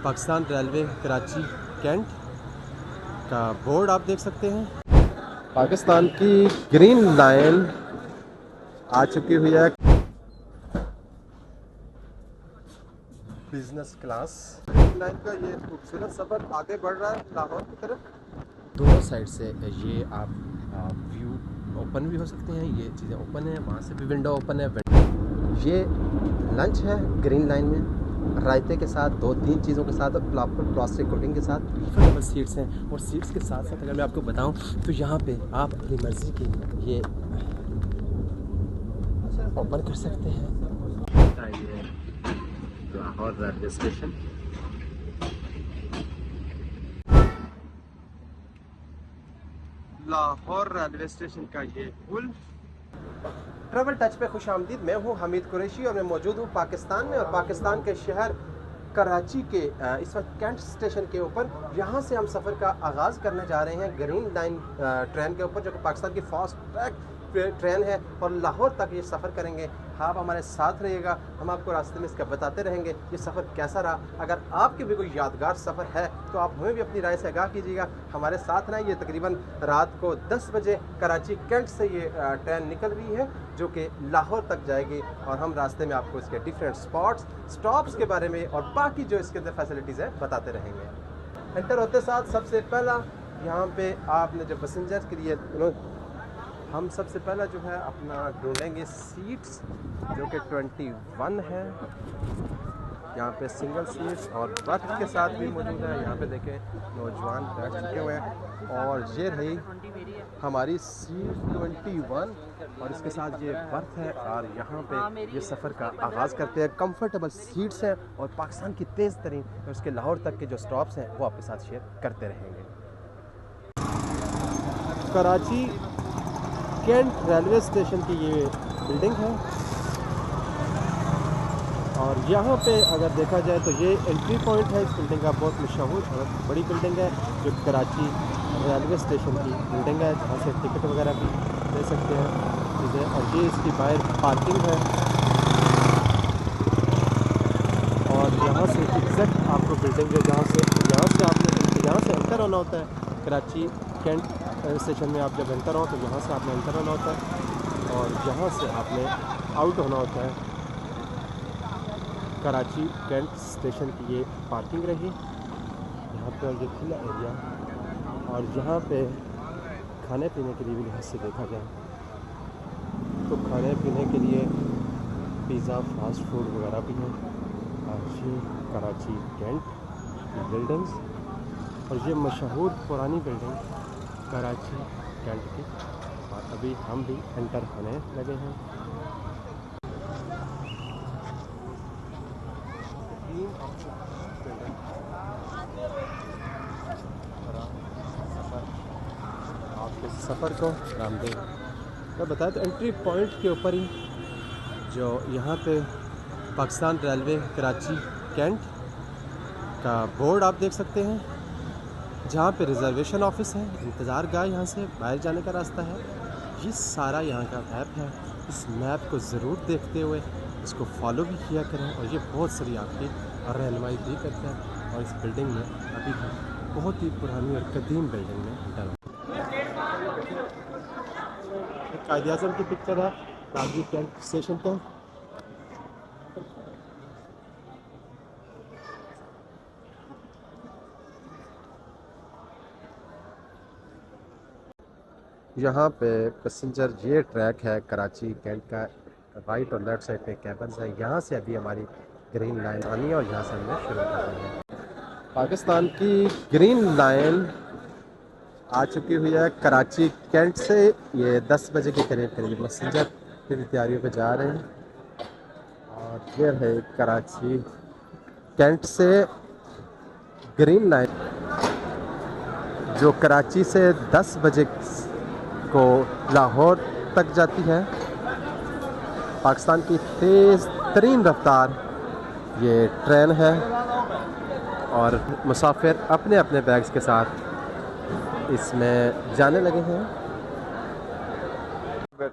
Pakistan railway Karachi cantt का board आप देख सकते हैं। पाकिस्तान की ग्रीन लाइन आ चुकी हुई है, बिजनेस क्लास। ग्रीन लाइन का ये खूबसूरत सफ़र आगे बढ़ रहा है लाहौर की तरफ। दोनों साइड से ये आप व्यू ओपन भी हो सकते हैं, ये चीज़ें ओपन है, वहाँ से भी विंडो ओपन है। ये लंच है ग्रीन लाइन में, रायते के साथ 2-3 चीज़ों के साथ, प्रॉपर प्लास्टिक कोटिंग के साथ। कंफर्टेबल सीट्स हैं, और सीट्स के साथ साथ अगर मैं आपको बताऊं तो यहाँ पे आप अपनी मर्ज़ी की ये ओपन कर सकते हैं। Lahore railway station, Lahore railway station का ये पुल। ट्रैवल टच पे खुश आमदीद। मैं हूँ हमीद कुरैशी और मैं मौजूद हूँ पाकिस्तान में, और पाकिस्तान के शहर कराची के इस वक्त कैंट स्टेशन के ऊपर। यहाँ से हम सफ़र का आगाज़ करने जा रहे हैं ग्रीन लाइन ट्रेन के ऊपर, जो कि पाकिस्तान की फास्ट ट्रैक ट्रेन है, और लाहौर तक ये सफ़र करेंगे। आप हमारे साथ रहिएगा, हम आपको रास्ते में इसका बताते रहेंगे ये सफ़र कैसा रहा। अगर आपके भी कोई यादगार सफ़र है तो आप हमें भी अपनी राय से आगाह कीजिएगा, हमारे साथ रहें। ये तकरीबन रात को 10 बजे कराची कैंट से ये ट्रेन निकल रही है, जो कि लाहौर तक जाएगी, और हम रास्ते में आपको इसके डिफरेंट स्टॉप्स के बारे में और बाकी जो इसके अंदर फैसिलिटीज़ है बताते रहेंगे। एंटर होते साथ सबसे पहला यहाँ पे आपने जो पैसेंजर के लिए हम सबसे पहला जो है अपना ढूंढेंगे सीट्स, जो कि 21 है। यहाँ पे सिंगल सीट्स और बर्थ के साथ भी मौजूद है। यहाँ पे देखें नौजवान बैठ चुके हुए हैं, और ये रही हमारी सीट 21, और इसके साथ ये बर्थ है। और यहाँ पे ये सफ़र का आगाज़ करते हैं। कंफर्टेबल सीट्स हैं, और पाकिस्तान की तेज़ तरीन और उसके लाहौर तक के जो स्टॉप्स हैं वो आपके साथ शेयर करते रहेंगे। कराची कैंट रेलवे स्टेशन की ये बिल्डिंग है, और यहाँ पे अगर देखा जाए तो ये एंट्री पॉइंट है इस बिल्डिंग का। बहुत मशहूर और बड़ी बिल्डिंग है, जो कराची रेलवे स्टेशन की बिल्डिंग है, जहाँ से टिकट वगैरह भी ले सकते हैं चीज़ें। और ये इसकी बाहर पार्किंग है, और यहाँ से एग्जैक्ट आपको बिल्डिंग जो यहाँ से एंटर होना होता है। कराची कैंट स्टेशन में आप जब एंटर हो तो यहाँ से आपने एंटर होना होता है, और यहाँ से आपने आउट होना होता है। कराची कैंट स्टेशन की ये पार्किंग रही यहाँ पे, और ये खुला एरिया। और यहाँ पे खाने पीने के लिए भी लिहाज से देखा जाए तो खाने पीने के लिए पिज़्ज़ा, फास्ट फूड वगैरह भी हैं। और ये कराची कैंट की बिल्डिंग्स, और ये मशहूर पुरानी बिल्डिंग कराची कैंट की, और अभी हम भी एंटर होने लगे हैं। आपके सफ़र को आरामदेह मैं बताया तो एंट्री पॉइंट के ऊपर ही जो यहाँ पे पाकिस्तान रेलवे कराची कैंट का बोर्ड आप देख सकते हैं, जहाँ पे रिज़र्वेशन ऑफिस है, इंतज़ार गाह, यहाँ से बाहर जाने का रास्ता है। ये सारा यहाँ का मैप है। इस मैप को ज़रूर देखते हुए इसको फॉलो भी किया करें, और ये बहुत सारी आपकी रहनुमाई भी करता है। और इस बिल्डिंग में अभी हम बहुत ही पुरानी और कदीम बिल्डिंग में डर कायद-ए-आज़म की पिक्चर है कराची कैंट स्टेशन पर। यहाँ पे पैसेंजर ये ट्रैक है कराची कैंट का, राइट और लेफ़्ट साइड पे कैबन्स है। यहाँ से अभी हमारी ग्रीन लाइन आनी है, और यहाँ से हमने शुरू करनी है। पाकिस्तान की ग्रीन लाइन आ चुकी हुई है कराची कैंट से। ये 10 बजे के करीब पैसेंजर की तैयारियों पे जा रहे हैं, और ये है कराची कैंट से ग्रीन लाइन, जो कराची से 10 बजे को लाहौर तक जाती है। पाकिस्तान की तेज़ तरीन रफ्तार ये ट्रेन है, और मुसाफिर अपने अपने बैग्स के साथ इसमें जाने लगे हैं।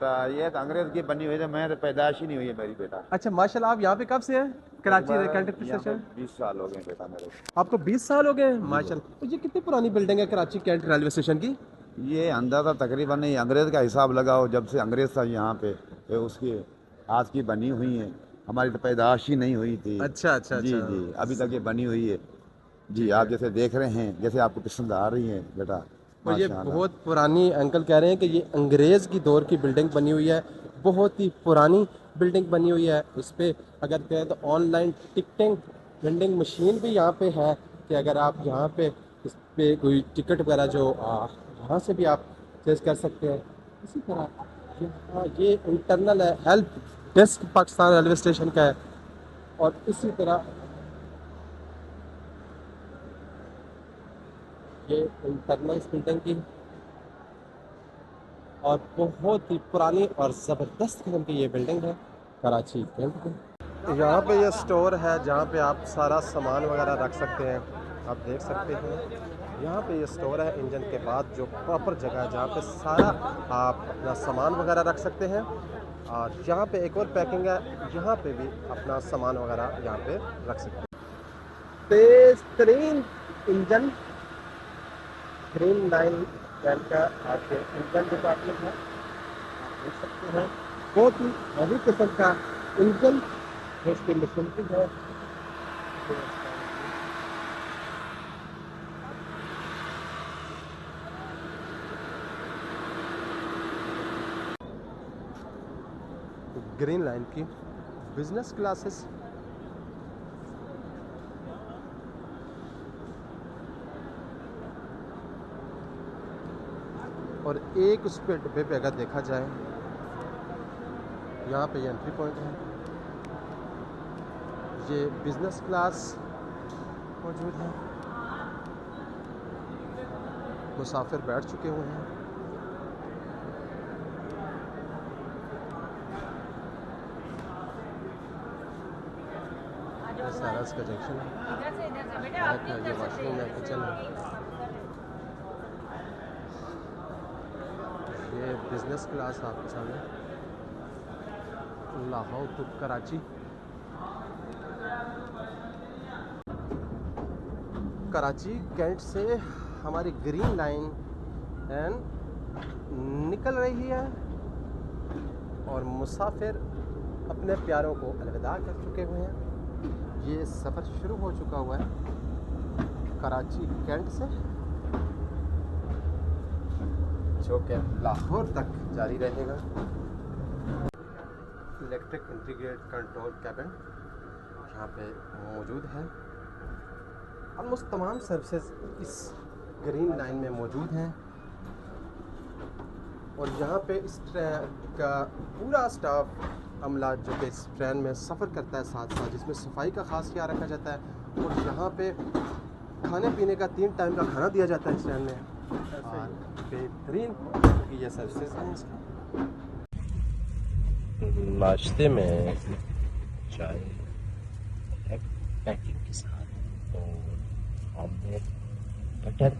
बेटा, ये तो अंग्रेज की बनी हुई है, मैं तो पैदाइश ही नहीं हुई है मेरी बेटा। अच्छा माशाल्लाह, आप यहाँ पे कब से हैं? Karachi cantt station? 20 साल हो गए बेटा मेरे। आपको 20 साल हो गए माशाल्लाह। तो ये कितनी पुरानी बिल्डिंग है कराची कैंट रेलवे स्टेशन की? ये अंदाजा तकरीबन नहीं, अंग्रेज का हिसाब लगाओ, जब से अंग्रेज था यहाँ पे उसकी आज की बनी हुई है। हमारी तो पैदाइश ही नहीं हुई थी। अच्छा अच्छा जी अच्छा। जी, अभी तक ये बनी हुई है जी। आप जैसे देख रहे हैं, जैसे आपको पसंद आ रही है बेटा। तो ये माशाअल्लाह। बहुत पुरानी, अंकल कह रहे हैं कि ये अंग्रेज़ की दौर की बिल्डिंग बनी हुई है, बहुत ही पुरानी बिल्डिंग बनी हुई है। इस पर अगर कहें तो ऑनलाइन टिकटिंग वेंडिंग मशीन भी यहाँ पे है कि अगर आप यहाँ पे इस पे कोई टिकट वगैरह जो यहाँ से भी आप चेज कर सकते हैं। इसी तरह यहाँ ये इंटरनल है, help desk Pakistan railway station का है। और इसी तरह ये इंटरनल इस बिल्डिंग की, और बहुत ही पुरानी और ज़बरदस्त किस्म की ये बिल्डिंग है कराची कैंट की। यहाँ पे ये स्टोर है जहाँ पे आप सारा सामान वगैरह रख सकते हैं। आप देख सकते हैं यहाँ पे ये स्टोर है इंजन के बाद, जो प्रॉपर जगह है जहाँ पे सारा आप अपना सामान वगैरह रख सकते हैं। और यहाँ पे एक और पैकिंग है, यहाँ पे भी अपना सामान वगैरह यहाँ पे रख सकते हैं। तेज तरीन इंजन ग्रीन लाइन कैंट का आपके इंजन डिपार्टमेंट है, आप देख सकते हैं। बहुत ही हैवी किस्म का इंजन इसकी मशीनरी है। ग्रीन लाइन की बिजनेस क्लासेस और एक उस पे डिब्बे पे अगर देखा जाए, यहाँ पे ये एंट्री पॉइंट है, ये बिजनेस क्लास मौजूद है। मुसाफिर बैठ चुके हुए हैं। ये सारा इसका जंक्शन है। ये वॉशरूम है, किचन है। ये बिजनेस क्लास आपके सामने लाहौर टू कराची। कराची कैंट से हमारी ग्रीन लाइन निकल रही है और मुसाफिर अपने प्यारों को अलविदा कर चुके हुए हैं। ये सफ़र शुरू हो चुका हुआ है कराची कैंट से, जो कि लाहौर तक जारी रहेगा। इलेक्ट्रिक इंटीग्रेटेड कंट्रोल कैबिन यहाँ पे मौजूद है। ऑलमोस्ट तमाम सर्विसेज इस ग्रीन लाइन में मौजूद हैं। और यहाँ पे इस ट्रेन का पूरा स्टाफ अमला जो कि इस ट्रेन में सफ़र करता है साथ साथ, जिसमें सफाई का ख़ास ख्याल रखा जाता है। और यहाँ पे खाने पीने का 3 टाइम का खाना दिया जाता है इस ट्रेन में। बेहतरीन की ये सर्विसेज हैं इसकी। नाश्ते में चाय पैकिंग के साथ और ऑमलेट बटर।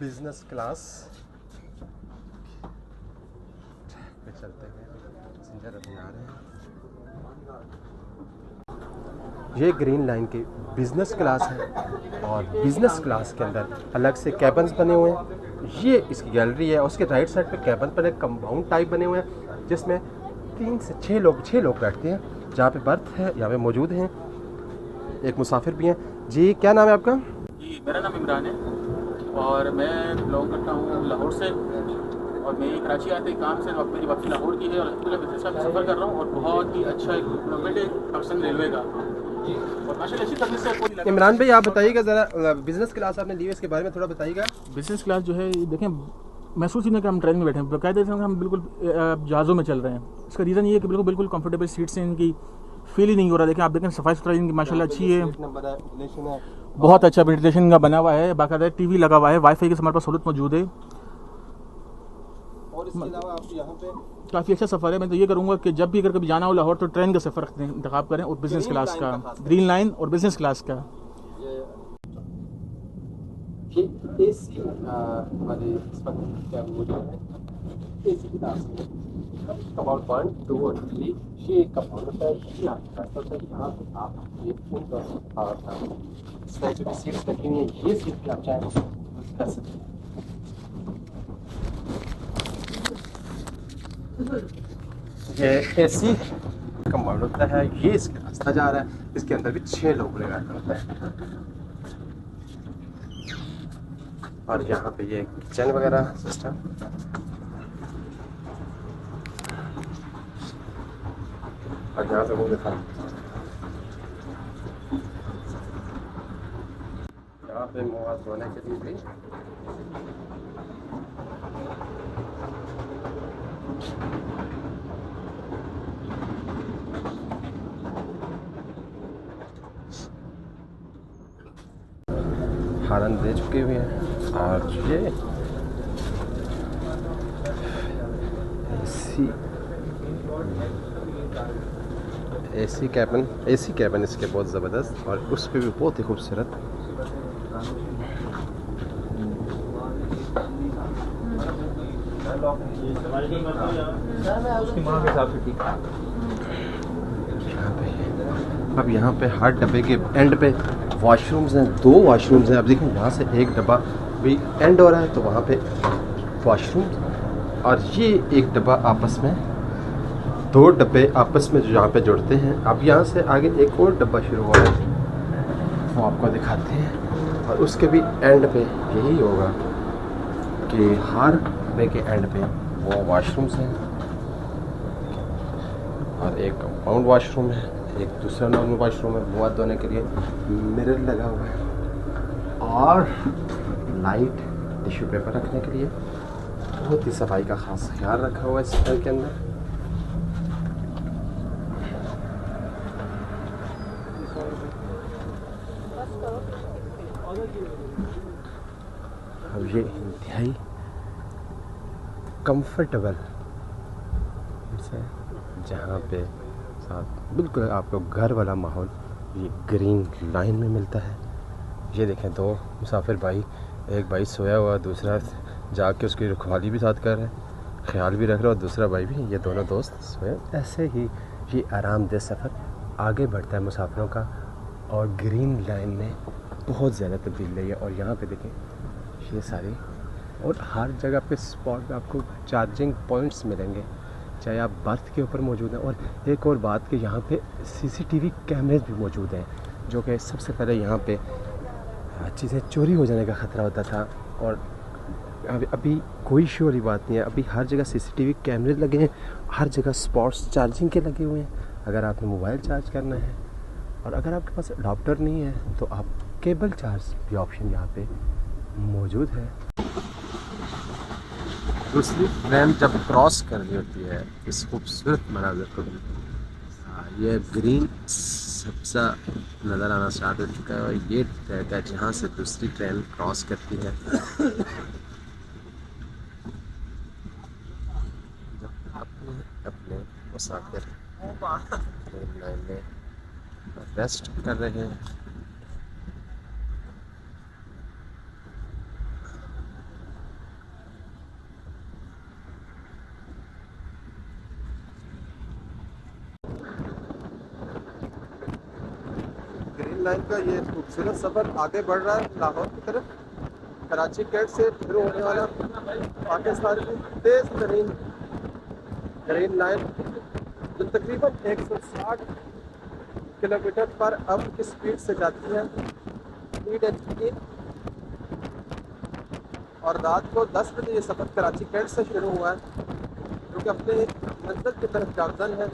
बिजनेस क्लास पे चलते हैं, पैसेंजर अभी आ रहे हैं। ये ग्रीन लाइन की बिजनेस क्लास है और बिजनेस क्लास के अंदर अलग से कैबन्स बने हुए हैं। ये इसकी गैलरी है, उसके राइट साइड पे कैबन बने, कंपाउंड टाइप बने हुए हैं, जिसमें 3 से 6 लोग बैठते हैं। जहाँ पे बर्थ है यहाँ पे मौजूद हैं। एक मुसाफिर भी हैं। जी क्या नाम है आपका? जी मेरा नाम इमरान है और मैं बिलोंग करता हूँ लाहौर से, और मैं कराची आते काम से वक्त मेरी वापसी लाहौर की है और अल्हम्दुलिल्लाह बिजनेस का सफ़र कर रहा हूँ। और बहुत ही अच्छा एक इक्विपमेंट है पाकिस्तान रेलवे का, और माशाल्लाह अच्छी सर्विस है। इमरान भाई आप बताइएगा ज़रा, बिजनेस क्लास आपने ली है, इसके बारे में थोड़ा बताइएगा। बिजनेस क्लास जो है देखें, महसूस ही नहीं कि हम ट्रेन में बैठे हैं, बाकायदे से हम बिल्कुल जहाज़ों में चल रहे हैं। इसका रीज़न ये है कि बिल्कुल कंफर्टेबल सीट्स हैं, इनकी फील ही नहीं हो रहा। देखें आप देखें सफाई सुथराई इनकी माशाल्लाह अच्छी है, बहुत अच्छा वेंटिलेशन का बना हुआ है, बाकायदा टीवी लगा हुआ है, वाईफाई की हमारे पास सहूलत मौजूद है। और और इसके अलावा आप यहाँ पे काफ़ी अच्छा सफ़र है। मैं तो ये करूँगा कि जब भी अगर कभी जाना हो लाहौर तो ट्रेन का सफ़र इंतखाब करें और बिज़नेस ग्रीन क्लास लाइन का, का खास ग्रीन लाइन और बिज़नेस क्लास का। ये एसी वाले इस वक्त क्या मौजूद है एसी क्लास में कमांड 1 2 और 3 ये कमांड होता है। ये आपका होता है यहाँ पे आप ये इसमें जो सीट्स लगी हुई है ये सीट भी आप चाहें तो यूज़ कर सकते हैं। ये एसी कमांड होता है। ये इसका रास्ता जा रहा है। इसके अंदर भी 6 लोग बैठे होते हैं और यहाँ पे ये किचन वगैरह सिस्टम। और यहाँ से वो दिखा यहाँ पे मुँह हाथ धोने के लिए भी हारन दे चुके हुए हैं। और ये एसी कैबिन इसके बहुत ज़बरदस्त और उस पर भी बहुत ही खूबसूरत। अब यहाँ पे हर डब्बे के एंड पे वॉशरूम्स हैं। 2 वॉशरूम्स हैं। अब देखिए यहाँ से एक डब्बा भी एंड हो रहा है तो वहाँ पे वॉशरूम्स और ये एक डब्बा आपस में 2 डब्बे आपस में जो यहाँ पे जुड़ते हैं। अब यहाँ से आगे एक और डब्बा शुरू हो रहा है वो आपको दिखाते हैं। और उसके भी एंड पे यही होगा कि हर डब्बे के एंड पे वो वॉशरूम्स हैं और एक कंपाउंड वॉशरूम है, एक दूसरा नॉर्मल वॉशरूम है मुँह हाथ धोने के लिए, मिरर लगा हुआ है और लाइट टिश्यू पेपर रखने के लिए। बहुत ही सफाई का खास ख्याल रखा हुआ है इस घर के अंदर। अब ये इंतहाई कंफर्टेबल है जहाँ पे साथ बिल्कुल आपको घर वाला माहौल ये ग्रीन लाइन में मिलता है। ये देखें 2 मुसाफिर भाई, एक भाई सोया हुआ, दूसरा जाके उसकी रखवाली भी साथ कर रहा है, ख्याल भी रख रहा है और दूसरा भाई भी। ये दोनों दोस्त सोए। ऐसे ही ये आरामदेह सफ़र आगे बढ़ता है मुसाफिरों का और ग्रीन लाइन में बहुत ज़्यादा तब्दील रही है। और यहाँ पे देखें ये सारी और हर जगह पे स्पॉट पे आपको चार्जिंग पॉइंट्स मिलेंगे चाहे आप बर्थ के ऊपर मौजूद हैं। और एक और बात कि यहाँ पे सीसीटीवी कैमरेज भी मौजूद हैं जो कि सबसे पहले यहाँ पे चीज़ें चोरी हो जाने का ख़तरा होता था और अभी कोई इशू वाली बात नहीं है। अभी हर जगह सीसीटीवी कैमरे लगे हैं, हर जगह स्पॉट्स चार्जिंग के लगे हुए हैं अगर आपने मोबाइल चार्ज करना है। और अगर आपके पास अडॉप्टर नहीं है तो आप केबल चार्ज भी ऑप्शन यहाँ पे मौजूद है। दूसरी ट्रेन जब क्रॉस कर रही होती है इस खूबसूरत मनाज़र को, ये ग्रीन सब्ज़ा नज़र आना स्टार्ट हो चुका है और ये ट्रैक है जहाँ से दूसरी ट्रेन क्रॉस करती है। जब अपने मुसाफिर ट्रेन लाइन में रेस्ट कर रहे हैं। ग्रीन लाइन का ये खूबसूरत सफ़र आगे बढ़ रहा है लाहौर की तरफ। कराची गेट से शुरू होने वाला पाकिस्तान की तेज़ तरीन ग्रीन लाइन जो तकरीबन 160 किलोमीटर पर आवर की स्पीड से जाती है स्पीड एच। और रात को 10 बजे ये सफ़र कराची गेट से शुरू हुआ है जो कि अपने मंजिल की तरफ गामजन है।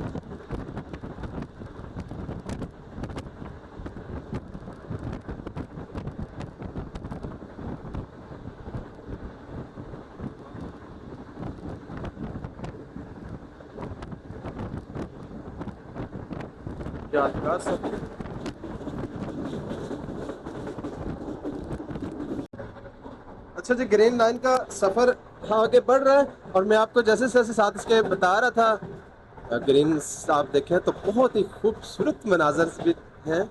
यादगार सफ़र। अच्छा जी, ग्रीन लाइन का सफ़र आगे बढ़ रहा है और मैं आपको जैसे जैसे साथ इसके बता रहा था, ग्रीन आप देखें तो बहुत ही खूबसूरत मनाजर भी हैं।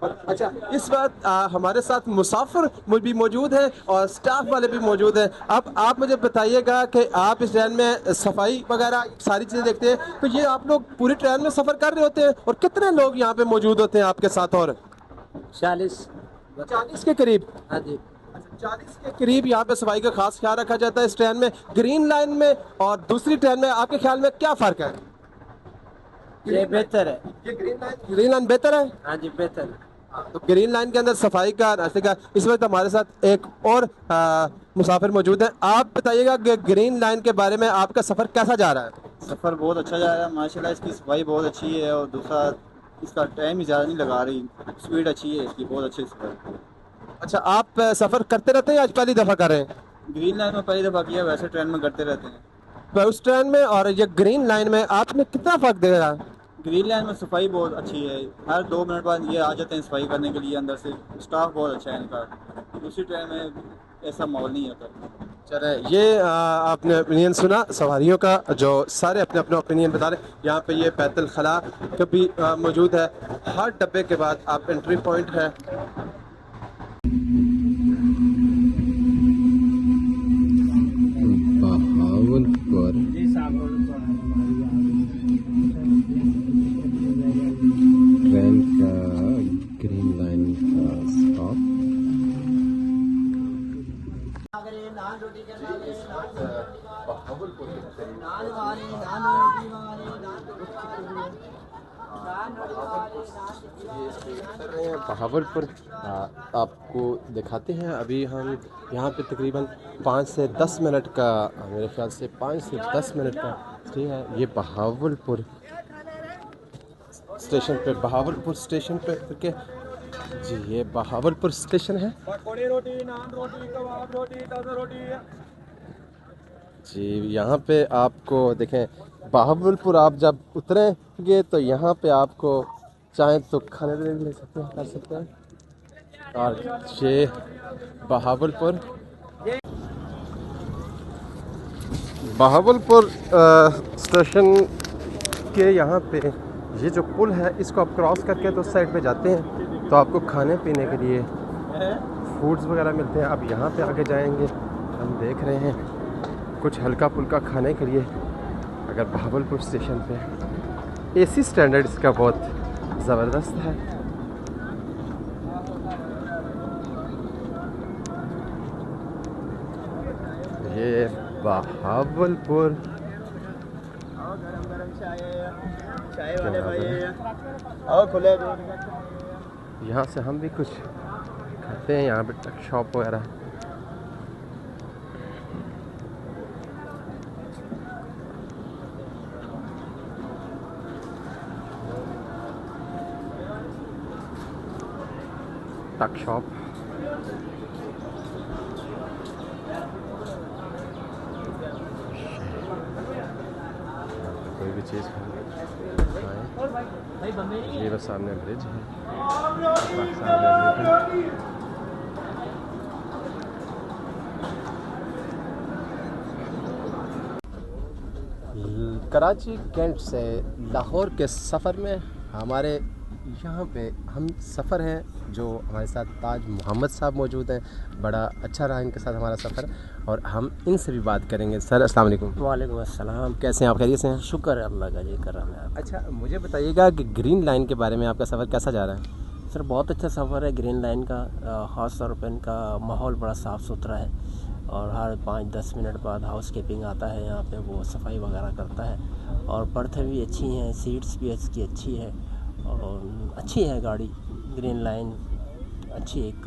और अच्छा, इस वक्त हमारे साथ मुसाफिर भी मौजूद हैं और स्टाफ वाले भी मौजूद हैं। अब आप मुझे बताइएगा कि आप इस ट्रेन में सफाई वगैरह सारी चीज़ें देखते हैं, तो ये आप लोग पूरी ट्रेन में सफ़र कर रहे होते हैं और कितने लोग यहाँ पे मौजूद होते हैं आपके साथ? और 40 के करीब। हाँ जी। 40 के करीब यहाँ पे सफाई का खास ख्याल रखा जाता है इस ट्रेन में। ग्रीन लाइन में और दूसरी ट्रेन में आपके ख्याल में क्या फ़र्क है? ये बेहतर है। ये ग्रीन लाइन बेहतर है। हाँ जी, बेहतर है। तो ग्रीन लाइन के अंदर सफाई का, रास्ते का, इस वक्त हमारे साथ एक और मुसाफिर मौजूद है। आप बताइएगा कि ग्रीन लाइन के बारे में आपका सफ़र कैसा जा रहा है? सफ़र बहुत अच्छा जा रहा है माशाल्लाह। इसकी सफाई बहुत अच्छी है और दूसरा इसका टाइम ही ज़्यादा नहीं लगा रही, स्पीड अच्छी है इसकी, बहुत अच्छी सफ़र। अच्छा, आप सफ़र करते रहते हैं या आज पहली दफ़ा कर रहे हैं? ग्रीन लाइन में पहली दफ़ा किया, वैसे ट्रेन में करते रहते हैं। तो उस ट्रेन में और ये ग्रीन लाइन में आपने कितना फ़र्क देखा? ग्रीन लाइन में सफाई बहुत अच्छी है, हर 2 मिनट बाद ये आ जाते हैं सफाई करने के लिए अंदर से, स्टाफ बहुत अच्छा है इनका। दूसरी ट्रेन में ऐसा माहौल नहीं होता। चले, ये आपने ओपिनियन सुना सवारियों का, जो सारे अपने अपने ओपिनियन बता रहे हैं। यहाँ पे ये बैतुल खला कभी मौजूद है। हर डब्बे के बाद आप एंट्री पॉइंट है। बहावलपुर ट्रेन का ग्रीन लाइन का स्टॉप। बहावलपुर आपको दिखाते हैं। अभी हम यहाँ पे तकरीबन 5 से 10 मिनट का, मेरे ख्याल से 5 से 10 मिनट का स्टे है। ये बहावलपुर स्टेशन पे, बहावलपुर स्टेशन पे के जी, ये बहावलपुर स्टेशन है जी। यहाँ पे आपको देखें, बहावलपुर आप जब उतरेंगे तो यहाँ पे आपको चाहें तो खाने पीने भी ले सकते हैं, कर सकते हैं। और ये बहावलपुर स्टेशन के यहाँ पे ये जो पुल है, इसको आप क्रॉस करके तो उस साइड पे जाते हैं तो आपको खाने पीने के लिए फूड्स वगैरह मिलते हैं। अब यहाँ पे आगे जाएंगे, हम देख रहे हैं कुछ हल्का फुल्का खाने के लिए। अगर बहावलपुर स्टेशन पे एसी स्टैंडर्ड इसका बहुत ज़बरदस्त है। ये बहावलपुर यहाँ से हम भी कुछ खाते हैं। यहाँ पे टक शॉप वगैरह। टक शॉप कोई भी चीज़ खाएं। ये बस सामने ब्रिज है, कराची कैंट से लाहौर के सफ़र में हमारे यहाँ पे हम सफ़र हैं, जो हमारे साथ ताज मोहम्मद साहब मौजूद हैं। बड़ा अच्छा रहा इनके साथ हमारा सफ़र और हम इनसे भी बात करेंगे। सर अस्सलाम वालेकुम। वालेकुम अस्सलाम। कैसे हैं आप? खैरियत से हैं? शुक्र है अल्लाह का जी, कर रहा है। अच्छा, मुझे बताइएगा कि ग्रीन लाइन के बारे में आपका सफ़र कैसा जा रहा है? सर बहुत अच्छा सफ़र है ग्रीन लाइन का। ख़ास तौर पर इनका माहौल बड़ा साफ़ सुथरा है और हर 5-10 मिनट बाद हाउस कीपिंग आता है यहाँ पे, वो सफाई वगैरह करता है। और बर्थ भी अच्छी हैं, सीट्स भी इसकी अच्छी है और अच्छी है गाड़ी। ग्रीन लाइन अच्छी एक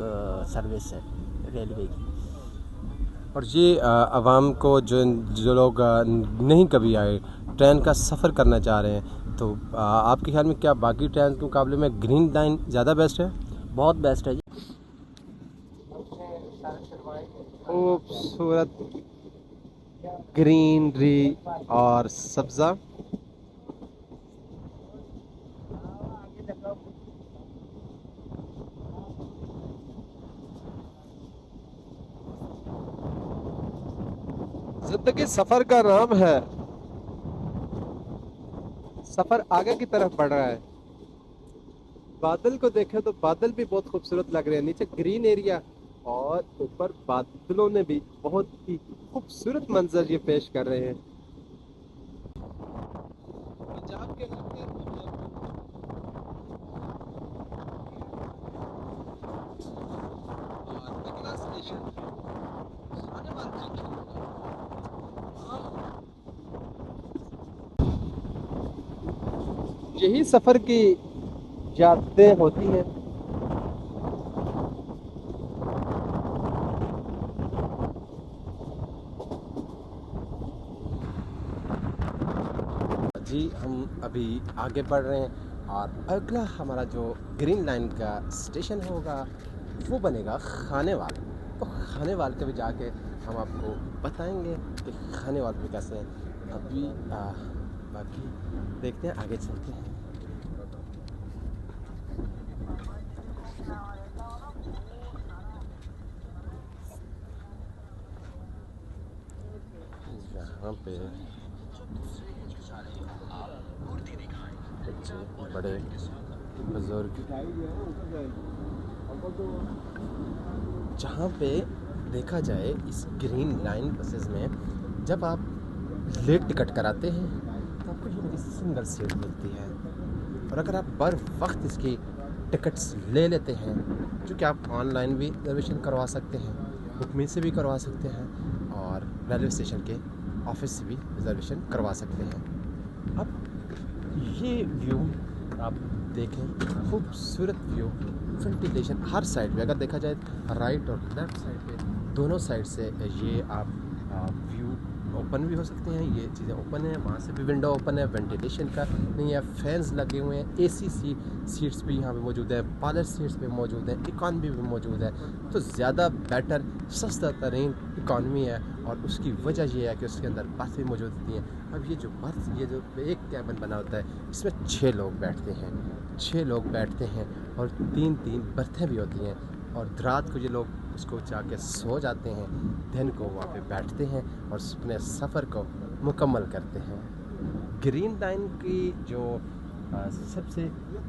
सर्विस है रेलवे की। और ये आवाम को जो लोग नहीं कभी आए, ट्रेन का सफ़र करना चाह रहे हैं, तो आपके ख्याल में क्या बाकी ट्रेन के मुकाबले में ग्रीन लाइन ज़्यादा बेस्ट है? बहुत बेस्ट है जी। खूबसूरत ग्रीनरी और सब्ज़ा। जिंदगी सफर का नाम है, सफर आगे की तरफ बढ़ रहा है। बादल को देखें तो बादल भी बहुत खूबसूरत लग रहे हैं, नीचे ग्रीन एरिया और ऊपर बादलों ने भी बहुत ही खूबसूरत मंजर ये पेश कर रहे हैं। पंजाब के और अगला स्टेशन खानेवाल जंक्शन होगा। यही सफर की यादें होती हैं। जी हम अभी आगे बढ़ रहे हैं और अगला हमारा जो ग्रीन लाइन का स्टेशन होगा वो बनेगा खानेवाल। तो खानेवाल के भी जाके हम आपको बताएंगे कि खानेवाल पे कैसे हैं। अभी बाकी देखते हैं, आगे चलते हैं। यहाँ पे बच्चे बड़े बुजुर्ग, जहाँ पे देखा जाए इस ग्रीन लाइन बसेस में जब आप लेट टिकट कराते हैं तो आपको ये मेरी सिंगल सीट मिलती है, और अगर आप बर वक्त इसकी टिकट्स ले लेते हैं, जो कि आप ऑनलाइन भी रिजर्वेशन करवा सकते हैं, बुकमी से भी करवा सकते हैं और रेलवे स्टेशन के ऑफिस से भी रिजर्वेशन करवा सकते हैं। अब ये व्यू आप देखें, खूबसूरत व्यू, वेंटिलेशन हर साइड पे, अगर देखा जाए राइट और लेफ्ट साइड पे दोनों साइड से ये आप व्यू ओपन भी हो सकते हैं। ये चीज़ें ओपन है, वहाँ से भी विंडो ओपन है, वेंटिलेशन का नहीं है, फैंस लगे हुए हैं, एसी सीट्स भी यहाँ पे मौजूद है, पार्लर सीट्स भी मौजूद है, इकॉनमी भी मौजूद है। तो ज़्यादा बेटर सस्ता तरीन इकॉनमी है और उसकी वजह ये है कि उसके अंदर बर्थ भी मौजूद होती हैं। अब ये जो एक कैबिन बना होता है इसमें 6 लोग बैठते हैं, 6 लोग बैठते हैं और 3-3 बर्थें भी होती हैं, और रात को ये लोग उसको जाके सो जाते हैं, दिन को वहाँ पे बैठते हैं और अपने सफ़र को मुकम्मल करते हैं। ग्रीन लाइन की जो सबसे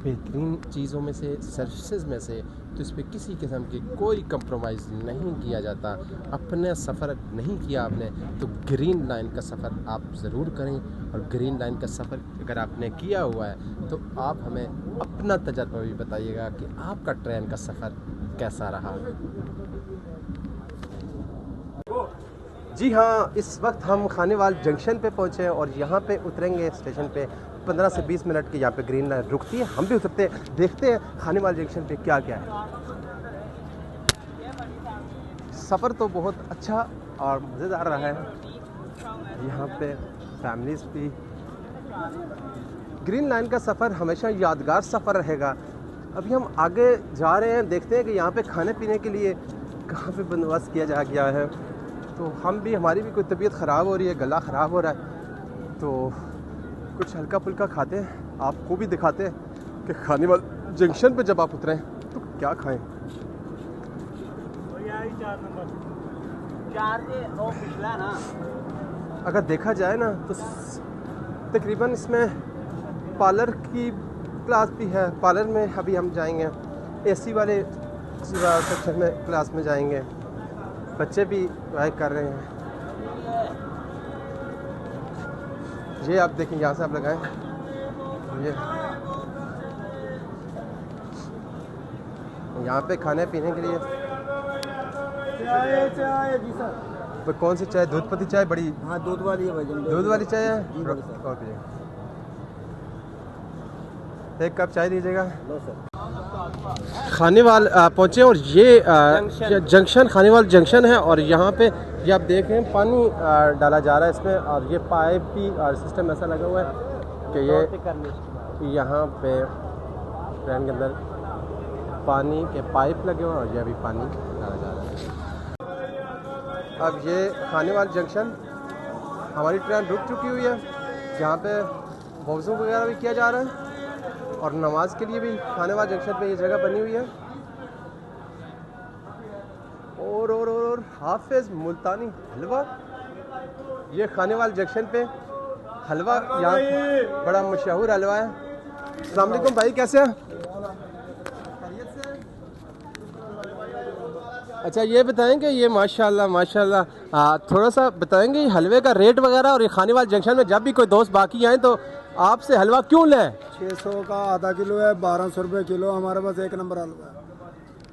बेहतरीन चीज़ों में से, सर्विसेज में से, तो इस पर किसी किस्म की कोई कंप्रोमाइज़ नहीं किया जाता। अपने सफ़र नहीं किया आपने तो ग्रीन लाइन का सफ़र आप ज़रूर करें, और ग्रीन लाइन का सफ़र अगर आपने किया हुआ है तो आप हमें अपना तजर्बा भी बताइएगा कि आपका ट्रेन का सफ़र कैसा रहा। जी हाँ, इस वक्त हम खानेवाल जंक्शन पे पहुँचे हैं और यहाँ पे उतरेंगे स्टेशन पे। 15 से 20 मिनट की यहाँ पे ग्रीन लाइन रुकती है, हम भी उतरते हैं, देखते हैं खानेवाल जंक्शन पे क्या क्या है। सफ़र तो बहुत अच्छा और मज़ेदार रहा है। यहाँ पे फैमिलीज़ भी, ग्रीन लाइन का सफ़र हमेशा यादगार सफ़र रहेगा। अभी हम आगे जा रहे हैं, देखते हैं कि यहाँ पे खाने पीने के लिए कहाँ पे बंदोबस्त किया जा गया है। तो हम भी, हमारी भी कोई तबीयत ख़राब हो रही है, गला ख़राब हो रहा है, तो कुछ हल्का फुल्का खाते हैं, आपको भी दिखाते हैं कि खानेवाल जंक्शन पे जब आप उतरें तो क्या खाएं। अगर देखा जाए ना तो तकरीबन इसमें पार्लर की क्लास भी है। पार्लर में अभी हम जाएंगे, एसी वाले सेक्शन में क्लास में जाएंगे, बच्चे भी वाइक कर रहे हैं। ये आप देखें, यहाँ से आप लगाएं, ये यहाँ पे खाने पीने के लिए चाय जी सर। तो कौन सी चाय? दूध पत्ती चाय बड़ी? हाँ दूध वाली है भाई, दूध वाली चाय है। जी बड़ी सर। ओके, एक कप चाय दीजिएगा। लो सर। खानेवाल पहुँचे और ये जंक्शन खानेवाल जंक्शन है, और यहाँ पे ये आप देख रहे हैं पानी डाला जा रहा है इसमें, और ये पाइप भी और सिस्टम ऐसा लगा हुआ है कि ये यहाँ पे ट्रेन के अंदर पानी के पाइप लगे हुए हैं और ये अभी पानी डाला जा रहा है। अब ये खानेवाल जंक्शन, हमारी ट्रेन रुक चुकी हुई है, जहाँ पे वज़ू वगैरह भी किया जा रहा है, और नमाज के लिए भी खानेवाल जंक्शन पे ये जगह बनी हुई है। और हाफिज मुल्तानी हलवा ये खानेवाल जंक्शन पे हलवा यहाँ बड़ा मशहूर हलवा है। अस्सलाम वालेकुम भाई, कैसे हैं? अच्छा ये बताएंगे, ये माशाल्लाह माशाल्लाह थोड़ा सा बताएंगे हलवे का रेट वगैरह, और ये खानेवाल जंक्शन में जब भी कोई दोस्त बाकी आए तो आपसे हलवा क्यों लें? 600 का आधा किलो है, 1200 रुपये किलो। हमारे पास एक नंबर हलवा है।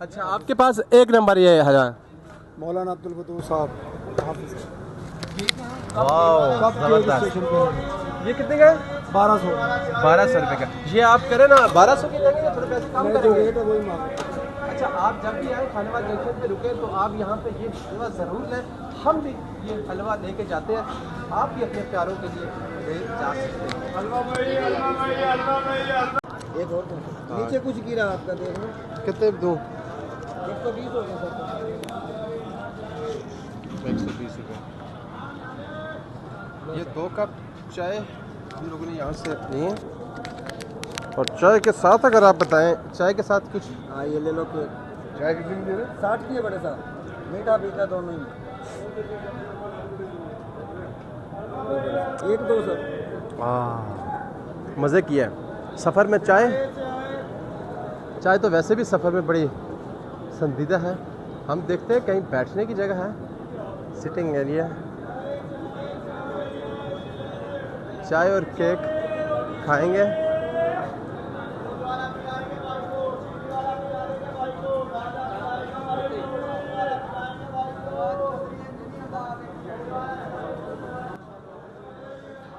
अच्छा आपके पास एक नंबर ये हलवा? मौलाना अब्दुल बतूर साहब। ये कितने का है? 1200। 1200 रुपये का। ये आप करें ना 1200 की देंगे, थोड़े पैसे कम करेंगे। रेट है वही मांग। अच्छा आप जब भी आए खानेवाल जंक्शन पे रुके तो आप यहाँ पे ये हलवा ज़रूर लें। हम भी ये हलवा लेके जाते हैं, आप भी अपने प्यारों के लिए ले जा सकते हैं। एक और नीचे कुछ गिरा आपका, देख लो। कितने दूँ? 120 हो गया सर। 120 रुपये। ये 2 कप चाय हम लोगों ने यहाँ से ली है, और चाय के साथ अगर आप बताएं चाय के साथ कुछ। हाँ ये ले लो केक। चाय कितनी दे रहे? 60 की है बड़े साहब, मीठा पीठा दोनों ही। एक दो सर। मज़े किया है सफ़र में चाय। चाय तो वैसे भी सफ़र में बड़ी पसंदीदा है। हम देखते हैं कहीं बैठने की जगह है, सिटिंग एरिया। चाय और केक खाएंगे।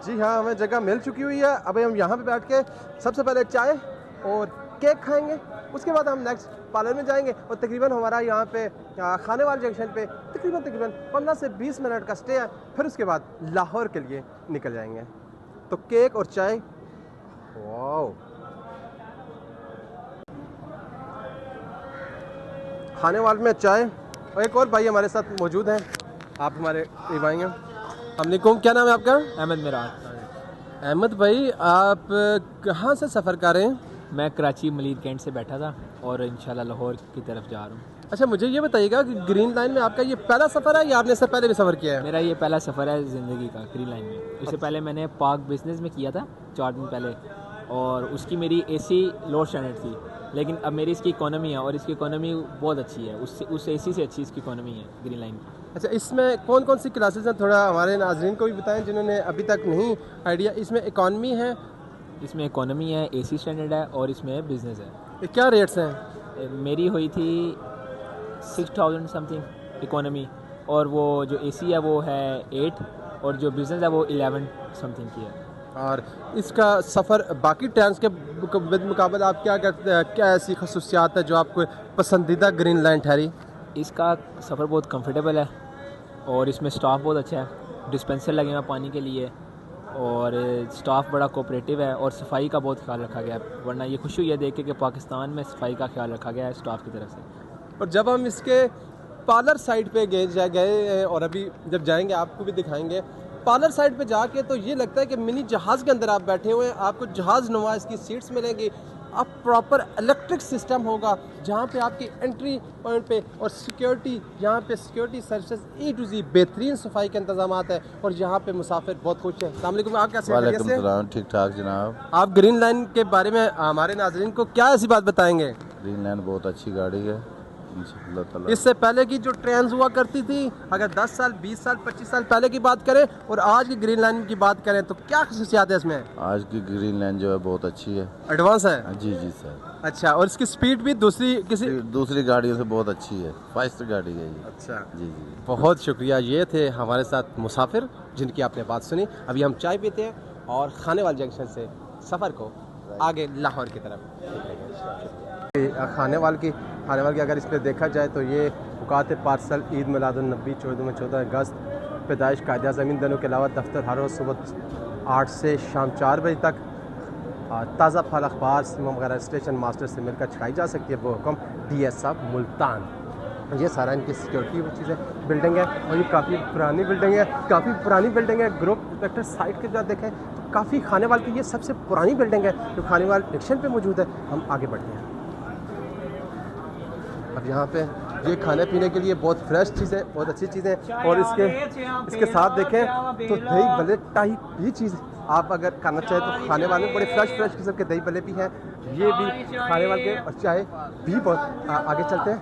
जी हाँ, हमें जगह मिल चुकी हुई है। अभी हम यहाँ पे बैठ के सबसे पहले चाय और केक खाएंगे, उसके बाद हम नेक्स्ट पार्लर में जाएंगे, और तकरीबन हमारा यहाँ पे खानेवाल जंक्शन पे तकरीबन 15 से 20 मिनट का स्टे है। फिर उसके बाद लाहौर के लिए निकल जाएंगे। तो केक और चाय, वाओ। खानेवाल में चाय, और एक और भाई हमारे साथ मौजूद हैं, आप हमारे रिवाएंगे। अस्सलामुअलैकुम, क्या नाम है आपका? अहमद मिराज। अहमद भाई, आप कहाँ से सफ़र कर रहे हैं? मैं कराची मलीद कैंट से बैठा था और इंशाल्लाह लाहौर की तरफ जा रहा हूँ। अच्छा मुझे ये बताइएगा कि ग्रीन लाइन में आपका ये पहला सफ़र है या आपने इससे पहले भी सफ़र किया है? मेरा ये पहला सफ़र है ज़िंदगी का ग्रीन लाइन में। इससे पहले मैंने पार्क बिजनेस में किया था 4 दिन पहले, और उसकी मेरी एसी लो स्टैंडर्ड थी, लेकिन अब मेरी इसकी इकोनॉमी है और इसकी इकोनॉमी बहुत अच्छी है, उस एसी से अच्छी इसकी इकोनॉमी है ग्रीन लाइन की। अच्छा इसमें कौन कौन सी क्लासेस हैं, थोड़ा हमारे नाजरीन को भी बताएं जिन्होंने अभी तक नहीं आइडिया। इसमें इकॉनमी है? इसमें इकोनॉमी है, एसी स्टैंडर्ड है, और इसमें बिज़नेस है। ये क्या रेट्स हैं? मेरी हुई थी 6000 समथिंग इकोनॉमी, और वो जो एसी है वो है 8, और जो बिज़नेस है वो 11 समथिंग की है। और इसका सफ़र बाकी ट्रेन्स के मुकाबले आप क्या करते हैं, क्या ऐसी खसूसियात है जो आपको पसंदीदा ग्रीन लाइन ठहरी? इसका सफ़र बहुत कंफर्टेबल है, और इसमें स्टाफ बहुत अच्छा है, डिस्पेंसर लगे हुए पानी के लिए, और स्टाफ बड़ा कोऑपरेटिव है, और सफाई का बहुत ख्याल रखा गया है। वरना ये खुशी हुई है देख के कि पाकिस्तान में सफाई का ख्याल रखा गया है स्टाफ की तरफ से। और जब हम इसके पार्लर साइड पे गए और अभी जब जाएंगे आपको भी दिखाएंगे, पार्लर साइड पे जाके तो ये लगता है कि मिनी जहाज़ के अंदर आप बैठे हुए हैं। आपको जहाज़ नुमा इसकी सीट्स मिलेंगी, अब प्रॉपर इलेक्ट्रिक सिस्टम होगा जहाँ पे आपकी एंट्री पॉइंट पे, और सिक्योरिटी, यहाँ पे security services A to Z, बेहतरीन सफाई के इंतजाम है, और यहाँ पे मुसाफिर बहुत खुश हैं। अस्सलाम वालेकुम, आप कैसे हैं? ठीक ठाक जनाब। आप ग्रीन लाइन के बारे में हमारे नाज़रीन को क्या ऐसी बात बताएंगे? ग्रीन लाइन बहुत अच्छी गाड़ी है इंशाअल्लाह ताला। इससे पहले की जो ट्रेन हुआ करती थी, अगर 10 साल 20 साल 25 साल पहले की बात करें और आज की ग्रीन लाइन की बात करें तो क्या खसूसियात है इसमें? आज की ग्रीन लाइन जो है बहुत अच्छी है, एडवांस है। जी जी सर। अच्छा, और इसकी स्पीड भी दूसरी गाड़ियों से बहुत अच्छी है, फास्ट गाड़ी है ये। अच्छा जी जी, बहुत शुक्रिया। ये थे हमारे साथ मुसाफिर जिनकी आपने बात सुनी। अभी हम चाय पीते हैं और खानेवाल जंक्शन से सफ़र को आगे लाहौर की तरफ। खानेवाल की अगर इस पर देखा जाए तो ये औकात पार्सल ईद मिलादुन्नबी 14 अगस्त, पैदाइश कायदा ज़मीन दिनों के अलावा दफ्तर हर रोज़ सुबह 8 से शाम 4 बजे तक। ताज़ा फल अखबार वगैरह स्टेशन मास्टर से मिलकर छुड़ाई जा सकती है, वो हुक्म DS साहब मुल्तान। ये सारा इनकी सिक्योरिटी वो चीज़ें बिल्डिंग है, और ये काफ़ी पुरानी बिल्डिंग है। ग्रुप इंस्पेक्टर साइट के साथ देखें तो काफ़ी खानेवाल की ये सबसे पुरानी बिल्डिंग है जो खानेवाल जंक्शन पे मौजूद है। हम आगे बढ़ते हैं। अब यहाँ पे ये खाने पीने के लिए बहुत फ्रेश चीज़ है, बहुत अच्छी चीज़ है। और इसके साथ देखें तो दही भल्ले टाइप ही चीज़ आप अगर खाना चाहें तो खाने वाले बड़े फ्रेश किस्म के दही भल्ले भी हैं, ये भी खाने वाले और चाय भी बहुत। आगे चलते हैं,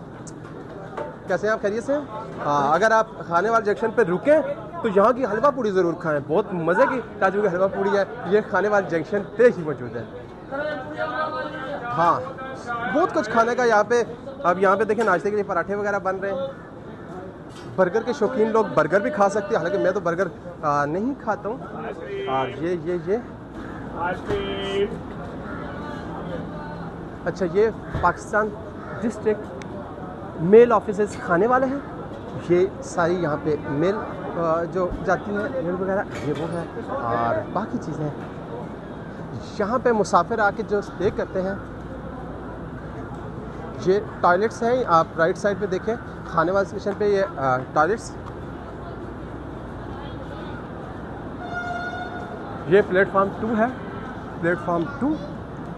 कैसे हैं आप, खैरियत से? हाँ, अगर आप खाने वाले जंक्शन पर रुकें तो यहाँ की हलवा पूड़ी ज़रूर खाएं, बहुत मज़े की ताजू की हलवा पूड़ी है, ये खाने वाले जंक्शन पे ही मौजूद है। हाँ, बहुत कुछ खाने का यहाँ पे। अब यहाँ पे देखें नाश्ते के लिए पराठे वगैरह बन रहे हैं। बर्गर के शौकीन लोग बर्गर भी खा सकते हैं, हालांकि मैं तो बर्गर नहीं खाता हूँ। और ये अच्छा, ये पाकिस्तान डिस्ट्रिक्ट मेल ऑफिसेस खाने वाले हैं। ये सारी यहाँ पे मेल जो जाती है मेल वगैरह, ये वो है। और बाकी चीज़ें यहाँ पे मुसाफिर आके जो स्टे करते हैं, ये टॉयलेट्स हैं। आप राइट साइड पे देखें, खाने वाले स्टेशन पे ये टॉयलेट्स। ये प्लेटफॉर्म 2 है, प्लेटफॉर्म 2।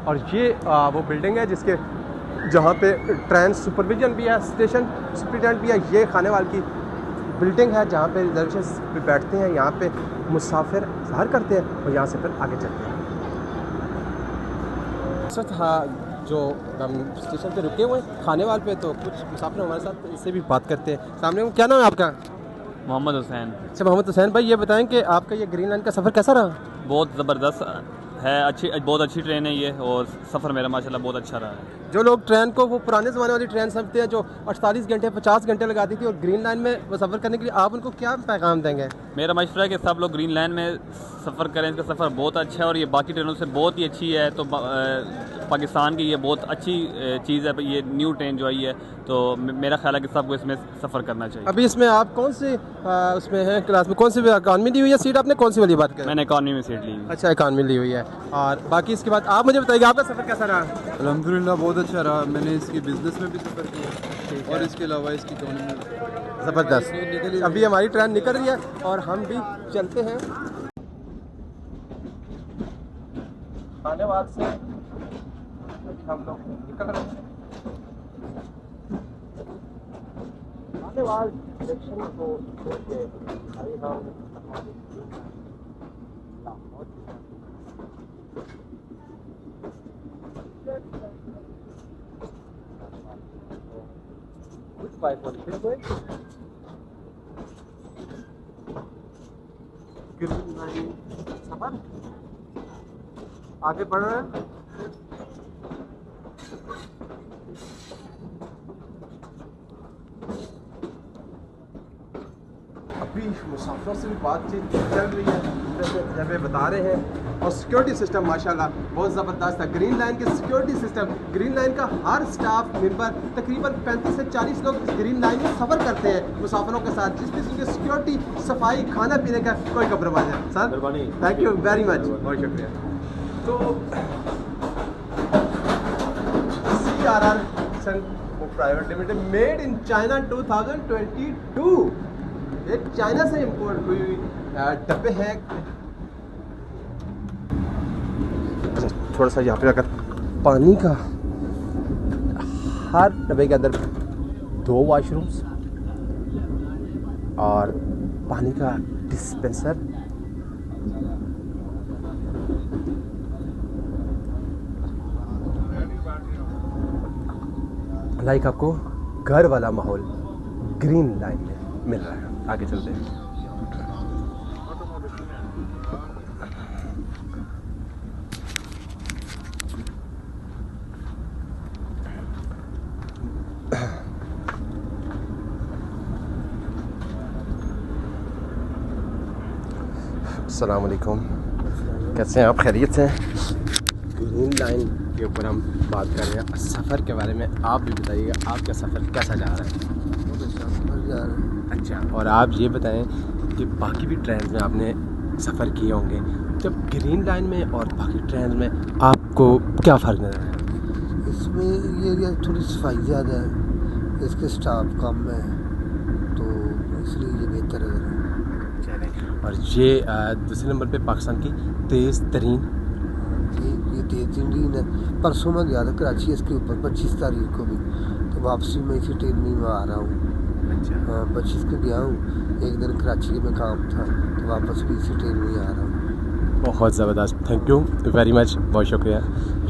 और ये वो बिल्डिंग है जिसके जहाँ पे ट्रेन सुपरविजन भी है, स्टेशन सुपरिटेंडेंट भी है। ये खाने वाले की बिल्डिंग है जहाँ पे रिजर्वेशन पे बैठते हैं, यहाँ पे मुसाफिर सफर करते हैं और यहाँ से फिर आगे चलते हैं। हाँ, जो हम स्टेशन पे रुके हुए हैं खाने वाले पे, तो कुछ मुसाफिर हमारे साथ, इससे भी बात करते हैं। सामने क्या नाम है आपका? मोहम्मद हुसैन। अच्छा, मोहम्मद हुसैन भाई, ये बताएं कि आपका ये ग्रीन लाइन का सफ़र कैसा रहा? बहुत ज़बरदस्त है, बहुत अच्छी ट्रेन है ये, और सफ़र मेरा माशाल्लाह बहुत अच्छा रहा है। जो लोग ट्रेन को वो पुराने ज़माने वाली ट्रेन समझते हैं जो 48 घंटे 50 घंटे लगाती थी, और ग्रीन लाइन में वो सफ़र करने के लिए आप उनको क्या पैगाम देंगे? मेरा मशवरा है कि सब लोग ग्रीन लाइन में सफ़र करें, इसका सफ़र बहुत अच्छा है और ये बाकी ट्रेनों से बहुत ही अच्छी है। तो पाकिस्तान की ये बहुत अच्छी चीज़ है, ये न्यू ट्रेन जो आई है, तो मेरा ख्याल है कि सबको इसमें सफ़र करना चाहिए। अभी इसमें आप कौन सी उसमें हैं क्लास में, कौन सी इकानमी ली हुई है सीट आपने, कौन सी वाली बात करें? मैंने इकॉनमी में सीट ली हुई। अच्छा, इकानमी ली हुई है। और बाकी इसके बाद आप मुझे बताइए आपका सफ़र कैसा रहा? अल्हम्दुलिल्लाह बहुत अच्छा रहा। मैंने इसकी बिज़नेस में भी सफ़र किया और इसके अलावा इसकी इकॉनमी में। ज़बरदस्त। अभी हमारी ट्रेन निकल रही है और हम भी चलते हैं खाने वाले से। हम लोग निकल रहे हैं खाने वाले जंक्शन को छोड़ के। अभी हम सफर आगे बढ़ रहे हैं। अभी मुसाफिर से भी बातचीत चल रही है, जब बता रहे हैं। और सिक्योरिटी सिस्टम माशाल्लाह बहुत ज़बरदस्त है। ग्रीन लाइन के सिक्योरिटी सिस्टम, ग्रीन लाइन का हर स्टाफ मेंबर, तकरीबन 35 से 40 लोग इस ग्रीन लाइन में सफ़र करते हैं मुसाफिरों के साथ, जिसमें उनकी सिक्योरिटी, सफाई, खाना पीने का कोई कम्प्रोमाइज़ है। Sir thank you very much, बहुत शुक्रिया। तो CRR private limited made in China 2022, ये चाइना से इम्पोर्ट हुई डब्बे हैं। थोड़ा सा यहाँ पे अगर पानी का, हर डब्बे के अंदर 2 वॉशरूम्स और पानी का डिस्पेंसर। लाइक आपको घर वाला माहौल ग्रीन लाइन में मिल रहा है। आगे चलते हैं। अस्सलाम वालेकुम, कैसे हैं आप, खैरियत से हैं? ग्रीन लाइन के ऊपर हम बात कर रहे हैं, सफ़र के बारे में आप भी बताइएगा, आपका सफ़र कैसा जा रहा है? अच्छा, और आप ये बताएं कि बाकी भी ट्रेन में आपने सफ़र किए होंगे, जब ग्रीन लाइन में और बाकी ट्रेन में आपको क्या फ़र्क नज़र आया? इसमें ये थोड़ी सफाई ज़्यादा है, इसके स्टाफ कम है, तो इसलिए ये बेहतर है। और ये दूसरे नंबर पे पाकिस्तान की तेज़ तरीन, ये तेज़ तरीन है। परसों में गया था कराची इसके ऊपर 25 तारीख को भी, तो वापसी में इसी ट्रेन में मैं आ रहा हूँ। अच्छा। हाँ 25 को गया हूँ, एक दिन कराची में काम था तो वापस भी इसी ट्रेन में ही आ रहा हूँ। बहुत ज़बरदस्त, थैंक यू वेरी मच, बहुत शुक्रिया।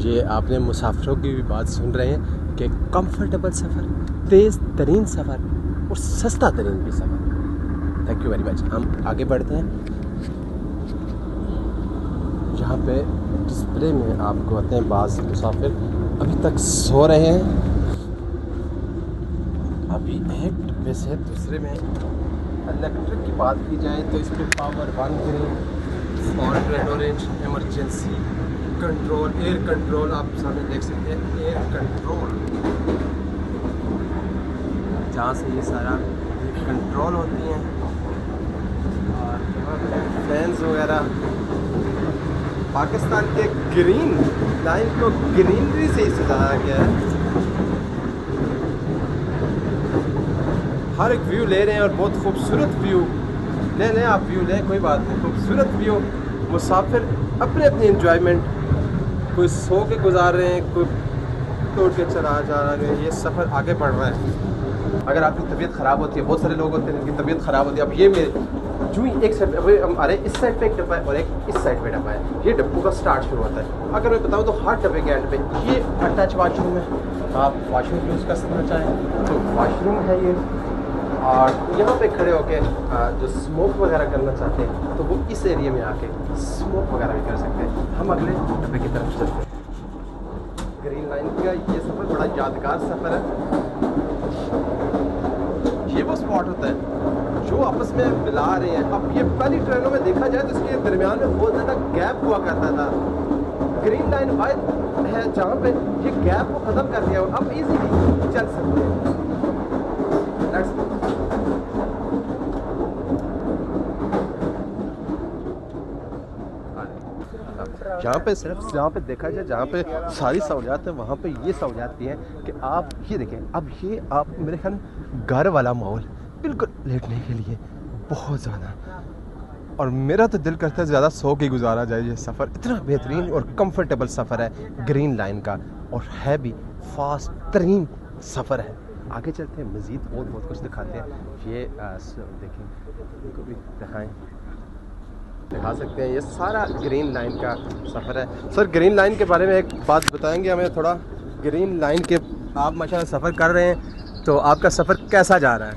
ये आपने मुसाफिरों की भी बात सुन रहे हैं कि कंफर्टेबल सफ़र, तेज़ तरीन सफ़र और सस्ता तरीन भी सफ़र। Thank you very much. हम आगे बढ़ते हैं। यहाँ पे डिस्प्ले में आपको आते हैं बाज़ मुसाफिर अभी तक सो रहे हैं। अभी एक डिब्बे से दूसरे में इलेक्ट्रिक की बात की जाए तो इस पर पावर 1 ग्रीन और red orange emergency control, air control आप सामने देख सकते हैं, एयर कंट्रोल जहाँ से ये सारा कंट्रोल होती हैं। और फैंस वगैरह पाकिस्तान के ग्रीन लाइन को ग्रीनरी से ही सजाया गया है। हर एक व्यू ले रहे हैं और बहुत खूबसूरत व्यू लें आप, व्यू लें कोई बात नहीं, खूबसूरत व्यू। मुसाफिर अपने अपनी एंजॉयमेंट, कोई सो के गुजार रहे हैं, कोई तोड़ के चला जा रहे हैं। ये सफ़र आगे बढ़ रहा है। अगर आपकी तबीयत ख़राब होती है, बहुत सारे लोग होते हैं जिनकी तबीयत ख़राब होती है। अब ये मेरे जो ही एक साइड अभी हम आ रहे हैं, इस साइड पे एक डब्बा है और एक इस साइड पे डब्बा है। ये डब्बों का स्टार्ट शुरू होता है। अगर मैं बताऊँ तो हर डब्बे के एंड पे ये अटैच वाशरूम है। आप वाशरूम यूज़ कर सकना चाहें तो वाशरूम है ये। और यहाँ पे खड़े होके जो स्मोक वगैरह करना चाहते हैं तो वो इस एरिया में आके स्मोक वगैरह भी कर सकते हैं। हम अगले डब्बे की तरफ चलते हैं। ग्रीन लाइन का ये सफ़र बड़ा यादगार सफ़र है। ये वो स्पॉट होता है जो आपस में मिला रहे हैं। अब ये पहली ट्रेनों में देखा जाए तो इसके दरमियान में बहुत ज़्यादा गैप हुआ करता था। ग्रीन लाइन वाइड है जहाँ पे ये गैप को ख़त्म कर दिया, अब इजीली चल सकते हैं। यहाँ पे सिर्फ जहाँ पे देखा जाए, जहाँ पे सारी सहूलियात है वहाँ पे ये सहूलियात भी हैं कि आप ये देखें। अब ये आप मेरे ख्याल घर वाला माहौल बिल्कुल लेटने के लिए बहुत ज़्यादा, और मेरा तो दिल करता है ज़्यादा सो के गुजारा जाए। ये सफ़र इतना बेहतरीन और कंफर्टेबल सफ़र है ग्रीन लाइन का, और है भी फास्ट तरीन सफ़र है। आगे चलते हैं, मज़ीद और बहुत कुछ दिखाते हैं। ये देखें, इनको भी दिखा सकते हैं। ये सारा ग्रीन लाइन का सफ़र है। सर ग्रीन लाइन के बारे में एक बात बताएंगे हमें थोड़ा? ग्रीन लाइन के आप माशाल्लाह सफ़र कर रहे हैं तो आपका सफ़र कैसा जा रहा है?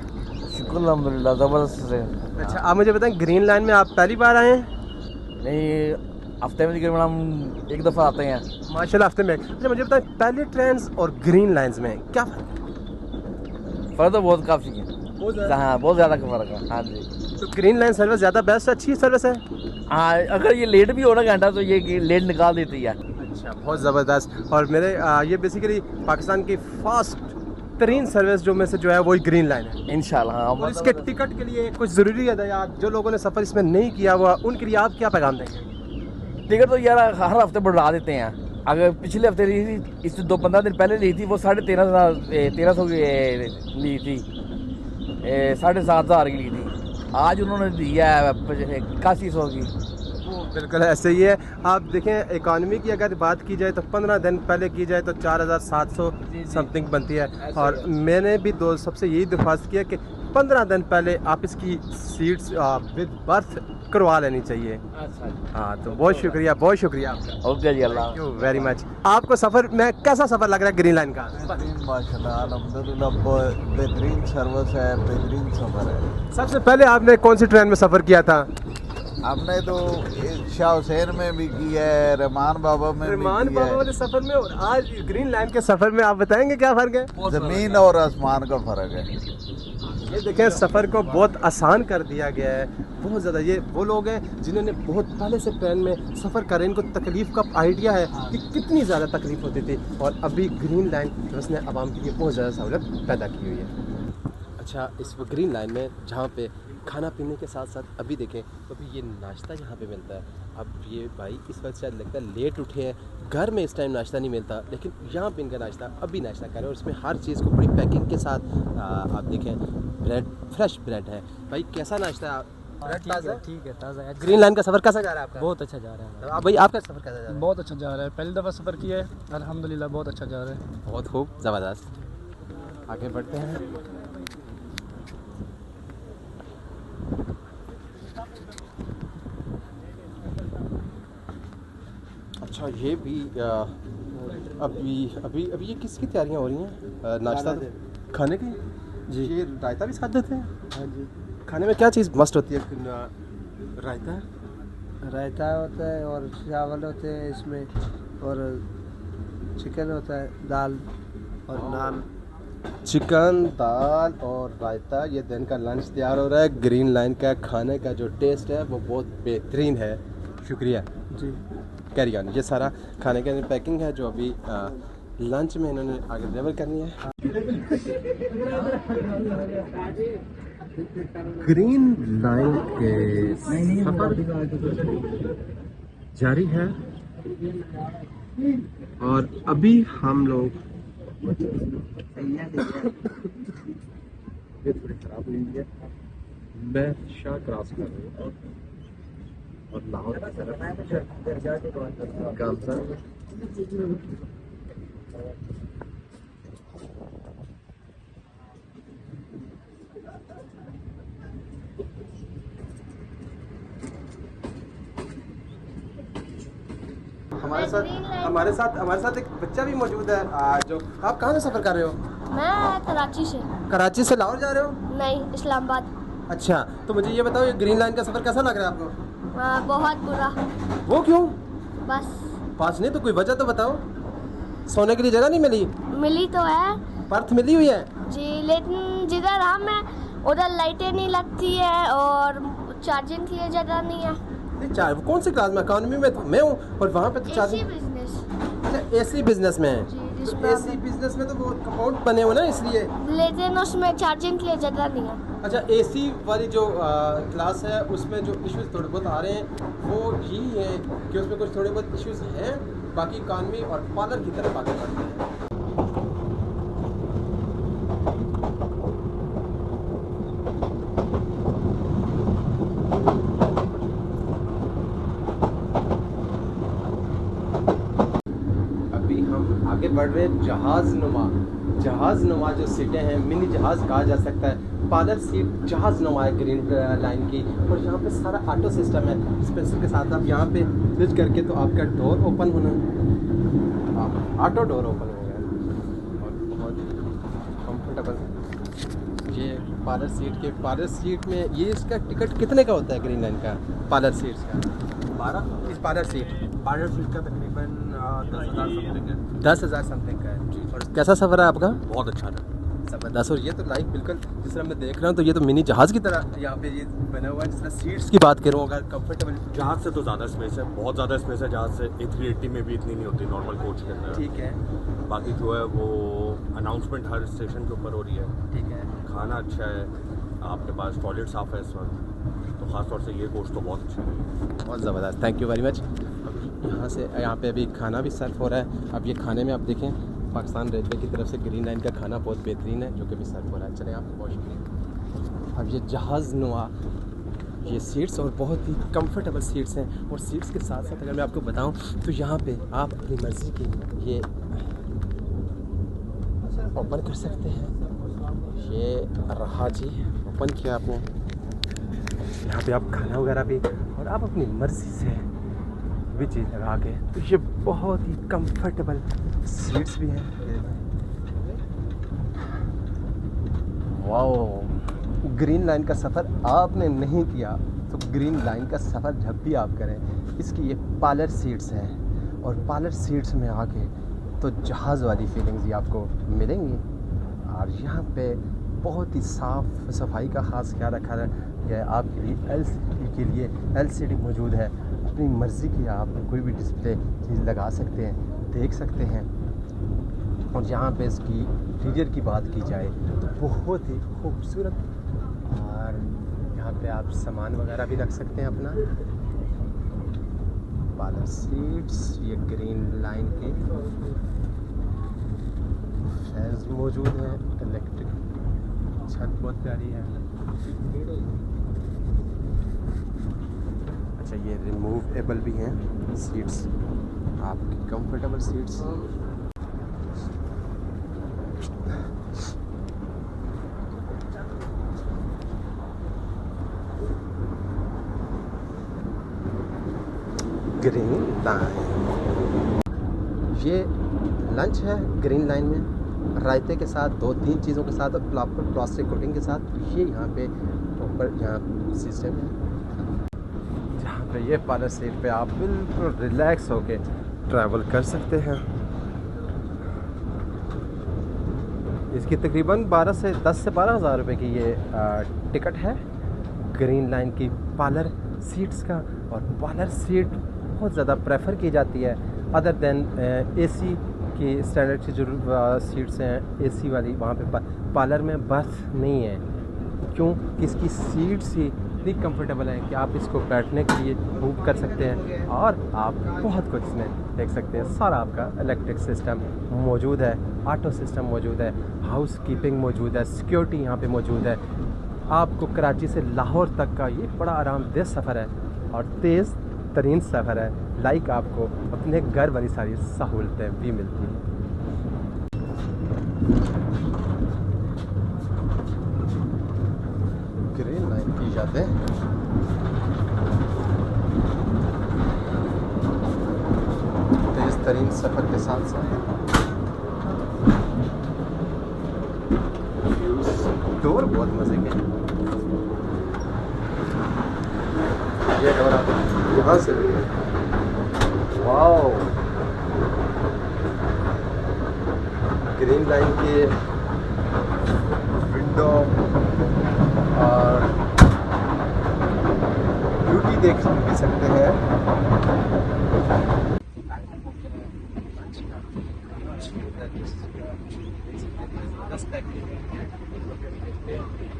शुक्र अल्हम्दुलिल्लाह, ज़बरदस्त है। अच्छा, आप मुझे बताएं ग्रीन लाइन में आप पहली बार आए हैं? नहीं, हफ्ते में तकरीबन हम एक दफ़ा आते हैं माशाल्लाह, हफ्ते में। अच्छा मुझे बताएं पहले ट्रेन्स और ग्रीन लाइन्स में क्या फ़र्क है? फ़र्क तो बहुत काफ़ी है, हाँ बहुत ज़्यादा का फ़र्क है। हाँ जी, तो ग्रीन लाइन सर्विस ज़्यादा बेस्ट, अच्छी सर्विस है? हाँ, अगर ये लेट भी हो ना घंटा तो ये लेट निकाल देती है। अच्छा, बहुत ज़बरदस्त। और मेरे ये बेसिकली पाकिस्तान की फास्ट तरीन सर्विस जो में से जो है वही ग्रीन लाइन है इंशाल्लाह। और इसके टिकट के लिए कुछ ज़रूरी हदायत जो लोगों ने सफ़र इसमें नहीं किया हुआ उनके लिए आप क्या पैगाम देंगे? टिकट तो यार हर हफ्ते बढ़ा देते हैं। अगर पिछले हफ्ते ली थी, इससे 2-15 दिन पहले ली थी, वो 1350 की ली थी, 7,500 की ली थी। आज उन्होंने दिया है 8100 की। बिल्कुल ऐसे ही है। आप देखें इकानमी की अगर बात की जाए तो 15 दिन पहले की जाए तो 4700 समथिंग बनती है। और मैंने भी सबसे यही दरख्वास्त किया कि 15 दिन पहले आप इसकी सीट्स विद बर्थ करवा लेनी चाहिए। हाँ, तो बहुत शुक्रिया, बहुत शुक्रिया आपका। ओके जी, Allah, thank you very much. आपको सफ़र में कैसा सफ़र लग रहा है ग्रीन लाइन का? माशाल्लाह अल्हम्दुलिल्लाह, बेहतरीन सर्विस है, बेहतरीन सफ़र है। सबसे पहले आपने कौन सी ट्रेन में सफ़र किया था? हमने तो शाह हुसैन में भी किया है, रहमान बाबा में रहमान भी किया बाबा वाले सफ़र में और आज ग्रीन लाइन के सफ़र में आप बताएंगे क्या फ़र्क है? ज़मीन और आसमान का फ़र्क है। ये देखें, सफ़र को बहुत आसान कर दिया गया है, बहुत ज़्यादा। ये वो लोग हैं जिन्होंने बहुत पहले से ट्रेन में सफ़र करें, इनको तकलीफ़ का आइडिया है कि कितनी ज़्यादा तकलीफ़ होती थी, और अभी ग्रीन लाइन उसने आवाम के लिए बहुत ज़्यादा सहूलत पैदा की हुई है। अच्छा, इस ग्रीन लाइन में जहाँ पे खाना पीने के साथ साथ अभी देखें तो अभी ये नाश्ता यहाँ पे मिलता है। अब ये भाई इस वक्त शायद लगता है लेट उठे हैं, घर में इस टाइम नाश्ता नहीं मिलता, लेकिन यहाँ पे इनका नाश्ता अभी नाश्ता करें, और इसमें हर चीज़ को बड़ी पैकिंग के साथ आप देखें, ब्रेड, फ्रेश ब्रेड है। भाई कैसा नाश्ता है? ठीक है, ताज़ा है। ग्रीन लाइन का सफ़र कैसा जा रहा है आपका? बहुत अच्छा जा रहा है। भाई आपका सफ़र कैसा जा रहा है? बहुत अच्छा जा रहा है, पहली दफ़ा सफ़र किया है, अल्हम्दुलिल्लाह बहुत अच्छा जा रहा है। बहुत खूब, ज़बरदस्त। आगे बढ़ते हैं। अच्छा ये भी अभी अभी अभी ये किसकी तैयारियां हो रही हैं? नाश्ता खाने की जी। ये रायता भी साथ देते हैं? हाँ जी। खाने में क्या चीज़ मस्ट होती है? रायता रायता होता है और चावल होते हैं इसमें, और चिकन होता है, दाल और नान। चिकन, दाल और रायता, ये दिन का लंच तैयार हो रहा है। ग्रीन लाइन का खाने का जो टेस्ट है वो बहुत बेहतरीन है। शुक्रिया जी। Carry on. ये सारा खाने का पैकिंग है जो अभी लंच में इन्होंने आगे डिलीवर करनी है। ग्रीन लाइन के सफर जारी है और अभी हम लोग ये थोड़ी खराब हुई है। मैं शाह क्रॉस कर रही हूँ और लाहौर की तरफ गामसा। हमारे साथ एक बच्चा भी मौजूद है। जो आप कहाँ से सफ़र कर रहे हो? मैं कराची से। कराची से लाहौर जा रहे हो? नहीं, इस्लामाबाद। अच्छा, तो मुझे ये बताओ, ये ग्रीन लाइन का सफ़र कैसा लग रहा है आपको? बहुत बुरा। वो क्यों? बस पास नहीं तो कोई वजह तो बताओ। सोने के लिए जगह नहीं मिली? मिली तो है, बर्थ मिली हुई है जी, लेकिन जिधर हम हैं उधर लाइटें नहीं लगती है और चार्जिंग के लिए जगह नहीं है। चार कौन सी क्लास में? इकोनॉमी में तो मैं हूँ और वहाँ पे तो एसी बिजनेस। अच्छा, एसी बिजनेस में है। एसी बिजनेस में तो वो कंपाउंड बने हो ना, इसलिए। लेकिन उसमें चार्जिंग के लिए जगह नहीं है। अच्छा, एसी वाली जो क्लास है उसमें जो इश्यूज थोड़े बहुत आ रहे हैं वो यही है कि उसमें कुछ थोड़े बहुत इश्यूज हैं, बाकी इकॉनमी और पार्लर की तरफ आगे बढ़ते हैं। अभी हम आगे बढ़ रहे हैं। जहाज नुमा जो सीटें हैं, मिनी जहाज कहा जा सकता है। पार्लर सीट जहाज नुमा है ग्रीन लाइन की, और यहाँ पे सारा ऑटो सिस्टम है। डिस्पेंसर के साथ आप यहाँ पे स्विच करके तो आपका डोर ओपन होना, ऑटो डोर ओपन हो गया और बहुत कंफर्टेबल। ये पार्लर सीट में ये इसका टिकट कितने का होता है ग्रीन लाइन का पार्लर सीट्स का? 12 इस पार्लर सीट का तकरीबन 10,000 समथिंग है। 10,000 समथिंग का है। और कैसा सफ़र है आपका? बहुत अच्छा है, ज़बरदस्त। और ये तो लाइफ बिल्कुल जिस तरह मैं देख रहा हूँ, तो ये तो मिनी जहाज़ की तरह यहाँ पे ये बना हुआ है। जिस तरह सीट्स की बात करूँ, अगर कंफर्टेबल जहाज से तो ज़्यादा स्पेस है, बहुत ज़्यादा स्पेस है जहाज से। A380 में भी इतनी नहीं होती नॉर्मल कोच के अंदर। ठीक है। बाकी जो है वो अनाउंसमेंट हर स्टेशन के ऊपर हो रही है। ठीक है। खाना अच्छा है, आपके पास टॉयलेट साफ़ है इस वक्त, तो ख़ासतौर से ये कोच तो बहुत अच्छा है। बहुत ज़बरदस्त, थैंक यू वेरी मच। यहाँ पे अभी खाना भी सर्व हो रहा है। अब ये खाने में आप देखें, पाकिस्तान रेलवे की तरफ से ग्रीन लाइन का खाना बहुत बेहतरीन है जो कि भी सर्व हो रहा है। चलें, आपको बहुत शुक्रिया। अब ये जहाज़ नुमा ये सीट्स और बहुत ही कंफर्टेबल सीट्स हैं। और सीट्स के साथ साथ अगर मैं आपको बताऊं तो यहाँ पे आप अपनी मर्ज़ी की ये ओपन कर सकते हैं। ये रहा जी, ओपन किया आपने। यहाँ पे आप खाना वगैरह भी, और आप अपनी मर्ज़ी से भी चीज़ लगा के, तो ये बहुत ही कंफर्टेबल सीट्स भी हैं। वाओ, ग्रीन लाइन का सफ़र आपने नहीं किया तो ग्रीन लाइन का सफ़र जब भी आप करें, इसकी ये पार्लर सीट्स हैं और पार्लर सीट्स में आके तो जहाज़ वाली फीलिंग्स ही आपको मिलेंगी। और यहाँ पे बहुत ही साफ़ सफाई का ख़ास ख्याल रखा है। आपके लिए LCD मौजूद है। अपनी मर्ज़ी की आप कोई भी डिस्प्ले चीज़ लगा सकते हैं, देख सकते हैं। और यहाँ पे इसकी इंटीरियर की बात की जाए तो बहुत ही खूबसूरत, और यहाँ पे आप सामान वगैरह भी रख सकते हैं अपना। पार्लर सीट्स, ये ग्रीन लाइन के फैंस मौजूद हैं। इलेक्ट्रिक छत बहुत प्यारी है। अच्छा, ये रिमूवेबल भी हैं सीट्स, आपकी कंफर्टेबल सीट्स। Green line. ये लंच है ग्रीन लाइन में, रायते के साथ 2-3 चीज़ों के साथ और प्रॉपर प्लास्टिक कोटिंग के साथ। ये यहाँ पे प्रॉपर यहाँ सिस्टम है जहाँ पे ये पार्लर सीट पे आप बिल्कुल रिलैक्स होके ट्रैवल कर सकते हैं। इसकी तकरीबन 10 से 12 हज़ार रुपये की ये टिकट है ग्रीन लाइन की पार्लर सीट्स का। और पार्लर सीट बहुत ज़्यादा प्रेफर की जाती है अदर देन एसी की स्टैंडर्ड की जो सीट्स हैं एसी वाली, वहाँ पे पार्लर में बर्थ नहीं है। क्यों? कि इसकी सीट्स ही इतनी कंफर्टेबल है कि आप इसको बैठने के लिए मूव कर सकते हैं और आप बहुत कुछ इसमें देख सकते हैं। सारा आपका इलेक्ट्रिक सिस्टम मौजूद है, ऑटो सिस्टम मौजूद है, हाउस कीपिंग मौजूद है, सिक्योरिटी यहाँ पे मौजूद है। आपको कराची से लाहौर तक का ये बड़ा आरामदेह सफ़र है और तेज़ तरीन सफ़र है। लाइक आपको अपने घर वाली सारी सहूलतें भी मिलती हैं। ग्रीन लाइन की यादें तेज़ तरीन सफ़र के साथ साथ डोर बहुत मज़े के हैं। ये डोर आप यहाँ से वाओ, ग्रीन लाइन की विंडो और ब्यूटी देख भी सकते हैं।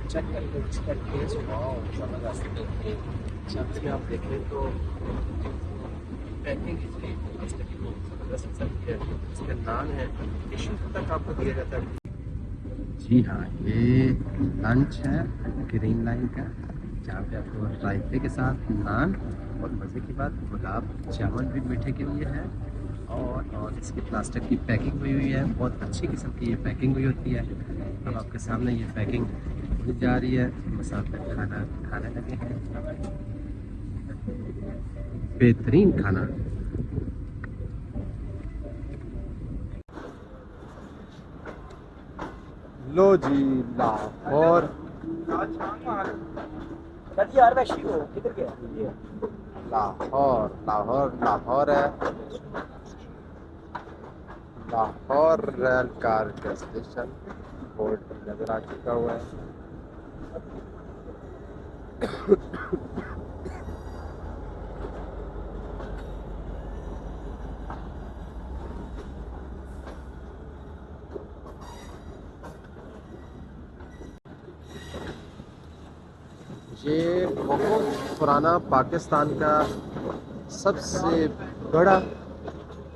चेक करके जब भी आप देखें तो पैकिंग इसका नाम है टिश्यू तक आपको दिया जाता है। जी हाँ, ये लंच है ग्रीन लाइन का जहाँ पे आपको रायते के साथ नान और मज़े की बात गुलाब जामुन भी मीठे के लिए है और इसकी प्लास्टिक की पैकिंग हुई है। बहुत अच्छी किस्म की ये पैकिंग हुई होती है। अब आपके सामने ये पैकिंग हो जा रही है, मुसाफिर खाना खाने लगे हैं। बेहतरीन खाना। लो जी लाहौर। लाहौर है। लाहौर रेल कार का स्टेशन बोर्ड नजर आ चुका हुआ है। ये बहुत पुराना पाकिस्तान का सबसे बड़ा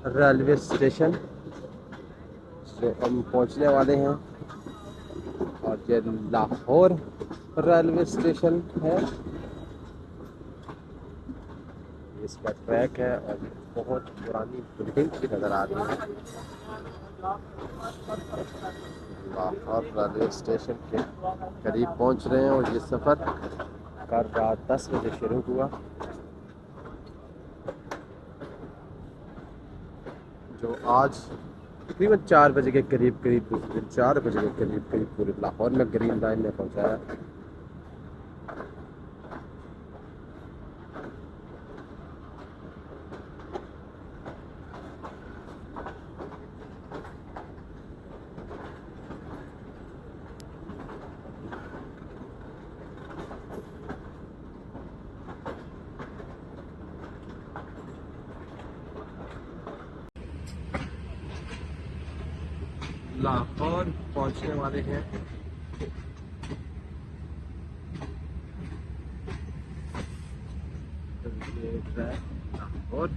रेलवे स्टेशन से हम पहुंचने वाले हैं और ये लाहौर रेलवे स्टेशन है। इसका ट्रैक है और बहुत पुरानी बिल्डिंग की नज़र आ रही है। लाहौर रेलवे स्टेशन के करीब पहुंच रहे हैं और ये सफ़र कल रात 10 बजे शुरू हुआ जो आज तकरीबन 4 बजे के करीब 4 बजे के करीब पूरे लाहौर में ग्रीन लाइन में पहुंचाया। लाहौर पहुंचने वाले हैं। लाहौर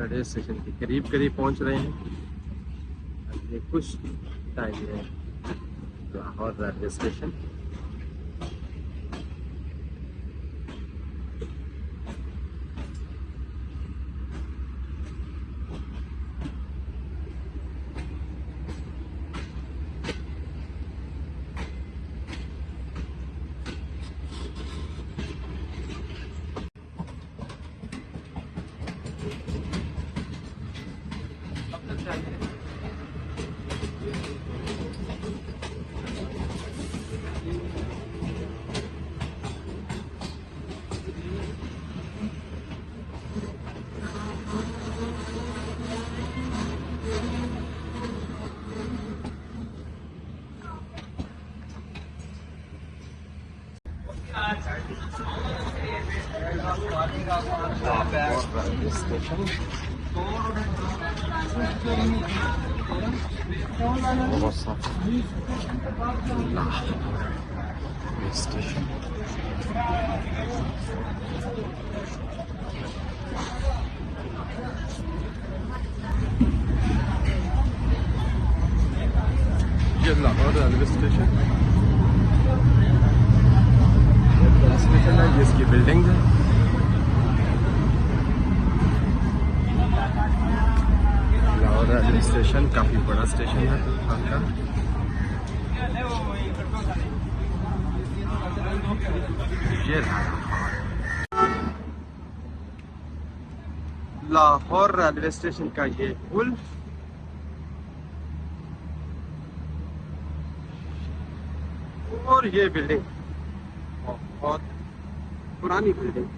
रेलवे स्टेशन के करीब पहुंच रहे हैं। ये कुछ टाइम है Lahore railway station. Railway station बहुत साफ रेलवे स्टेशन। ये लाहौर रेलवे स्टेशन है, ये इसकी बिल्डिंग है। लाहौर रेलवे स्टेशन काफी बड़ा स्टेशन है पाकिस्तान का। ये लाहौर रेलवे स्टेशन का ये पुल, और ये बिल्डिंग बहुत पुरानी बिल्डिंग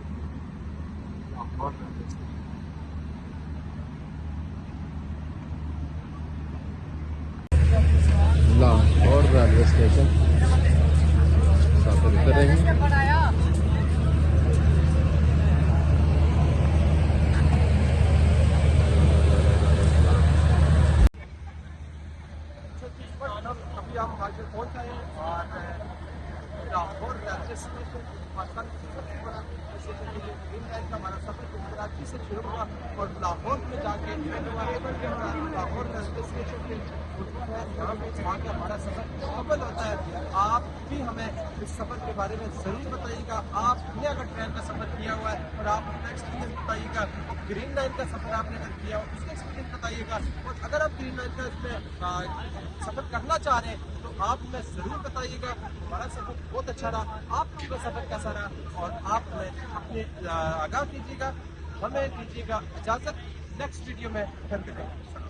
लाहौर रेलवे स्टेशन सफर करेंगे। अभी आप हाजिर पहुंच गए हैं और लाहौर रेलवे स्टेशन पाकिस्तान का सबसे बड़ा स्टेशन है। ग्रीन लाइन का हमारा सफर कराची से शुरू हुआ और लाहौर में जाके लाहौर रेलवे स्टेशन के यहाँ पे जाके हमारा सफर मुकम्मल होता है। आप भी हमें इस सफर के बारे में ज़रूर बताइएगा। आपने अगर ट्रेन का सफर किया हुआ है और आप अपना एक्सपीरियंस बताइएगा। ग्रीन लाइन का सफर आपने अगर किया हो उसका एक्सपीरियंस बताइएगा। और अगर आप ग्रीन लाइन का इसमें सफर करना चाह रहे हैं तो आप हमें ज़रूर बताइएगा। हमारा सफर बहुत अच्छा रहा, आप लोगों का सफर कैसा रहा, और आप हमें अपने आगाह कीजिएगा। हमें दीजिएगा इजाज़त, नेक्स्ट वीडियो में फिर मिलेंगे।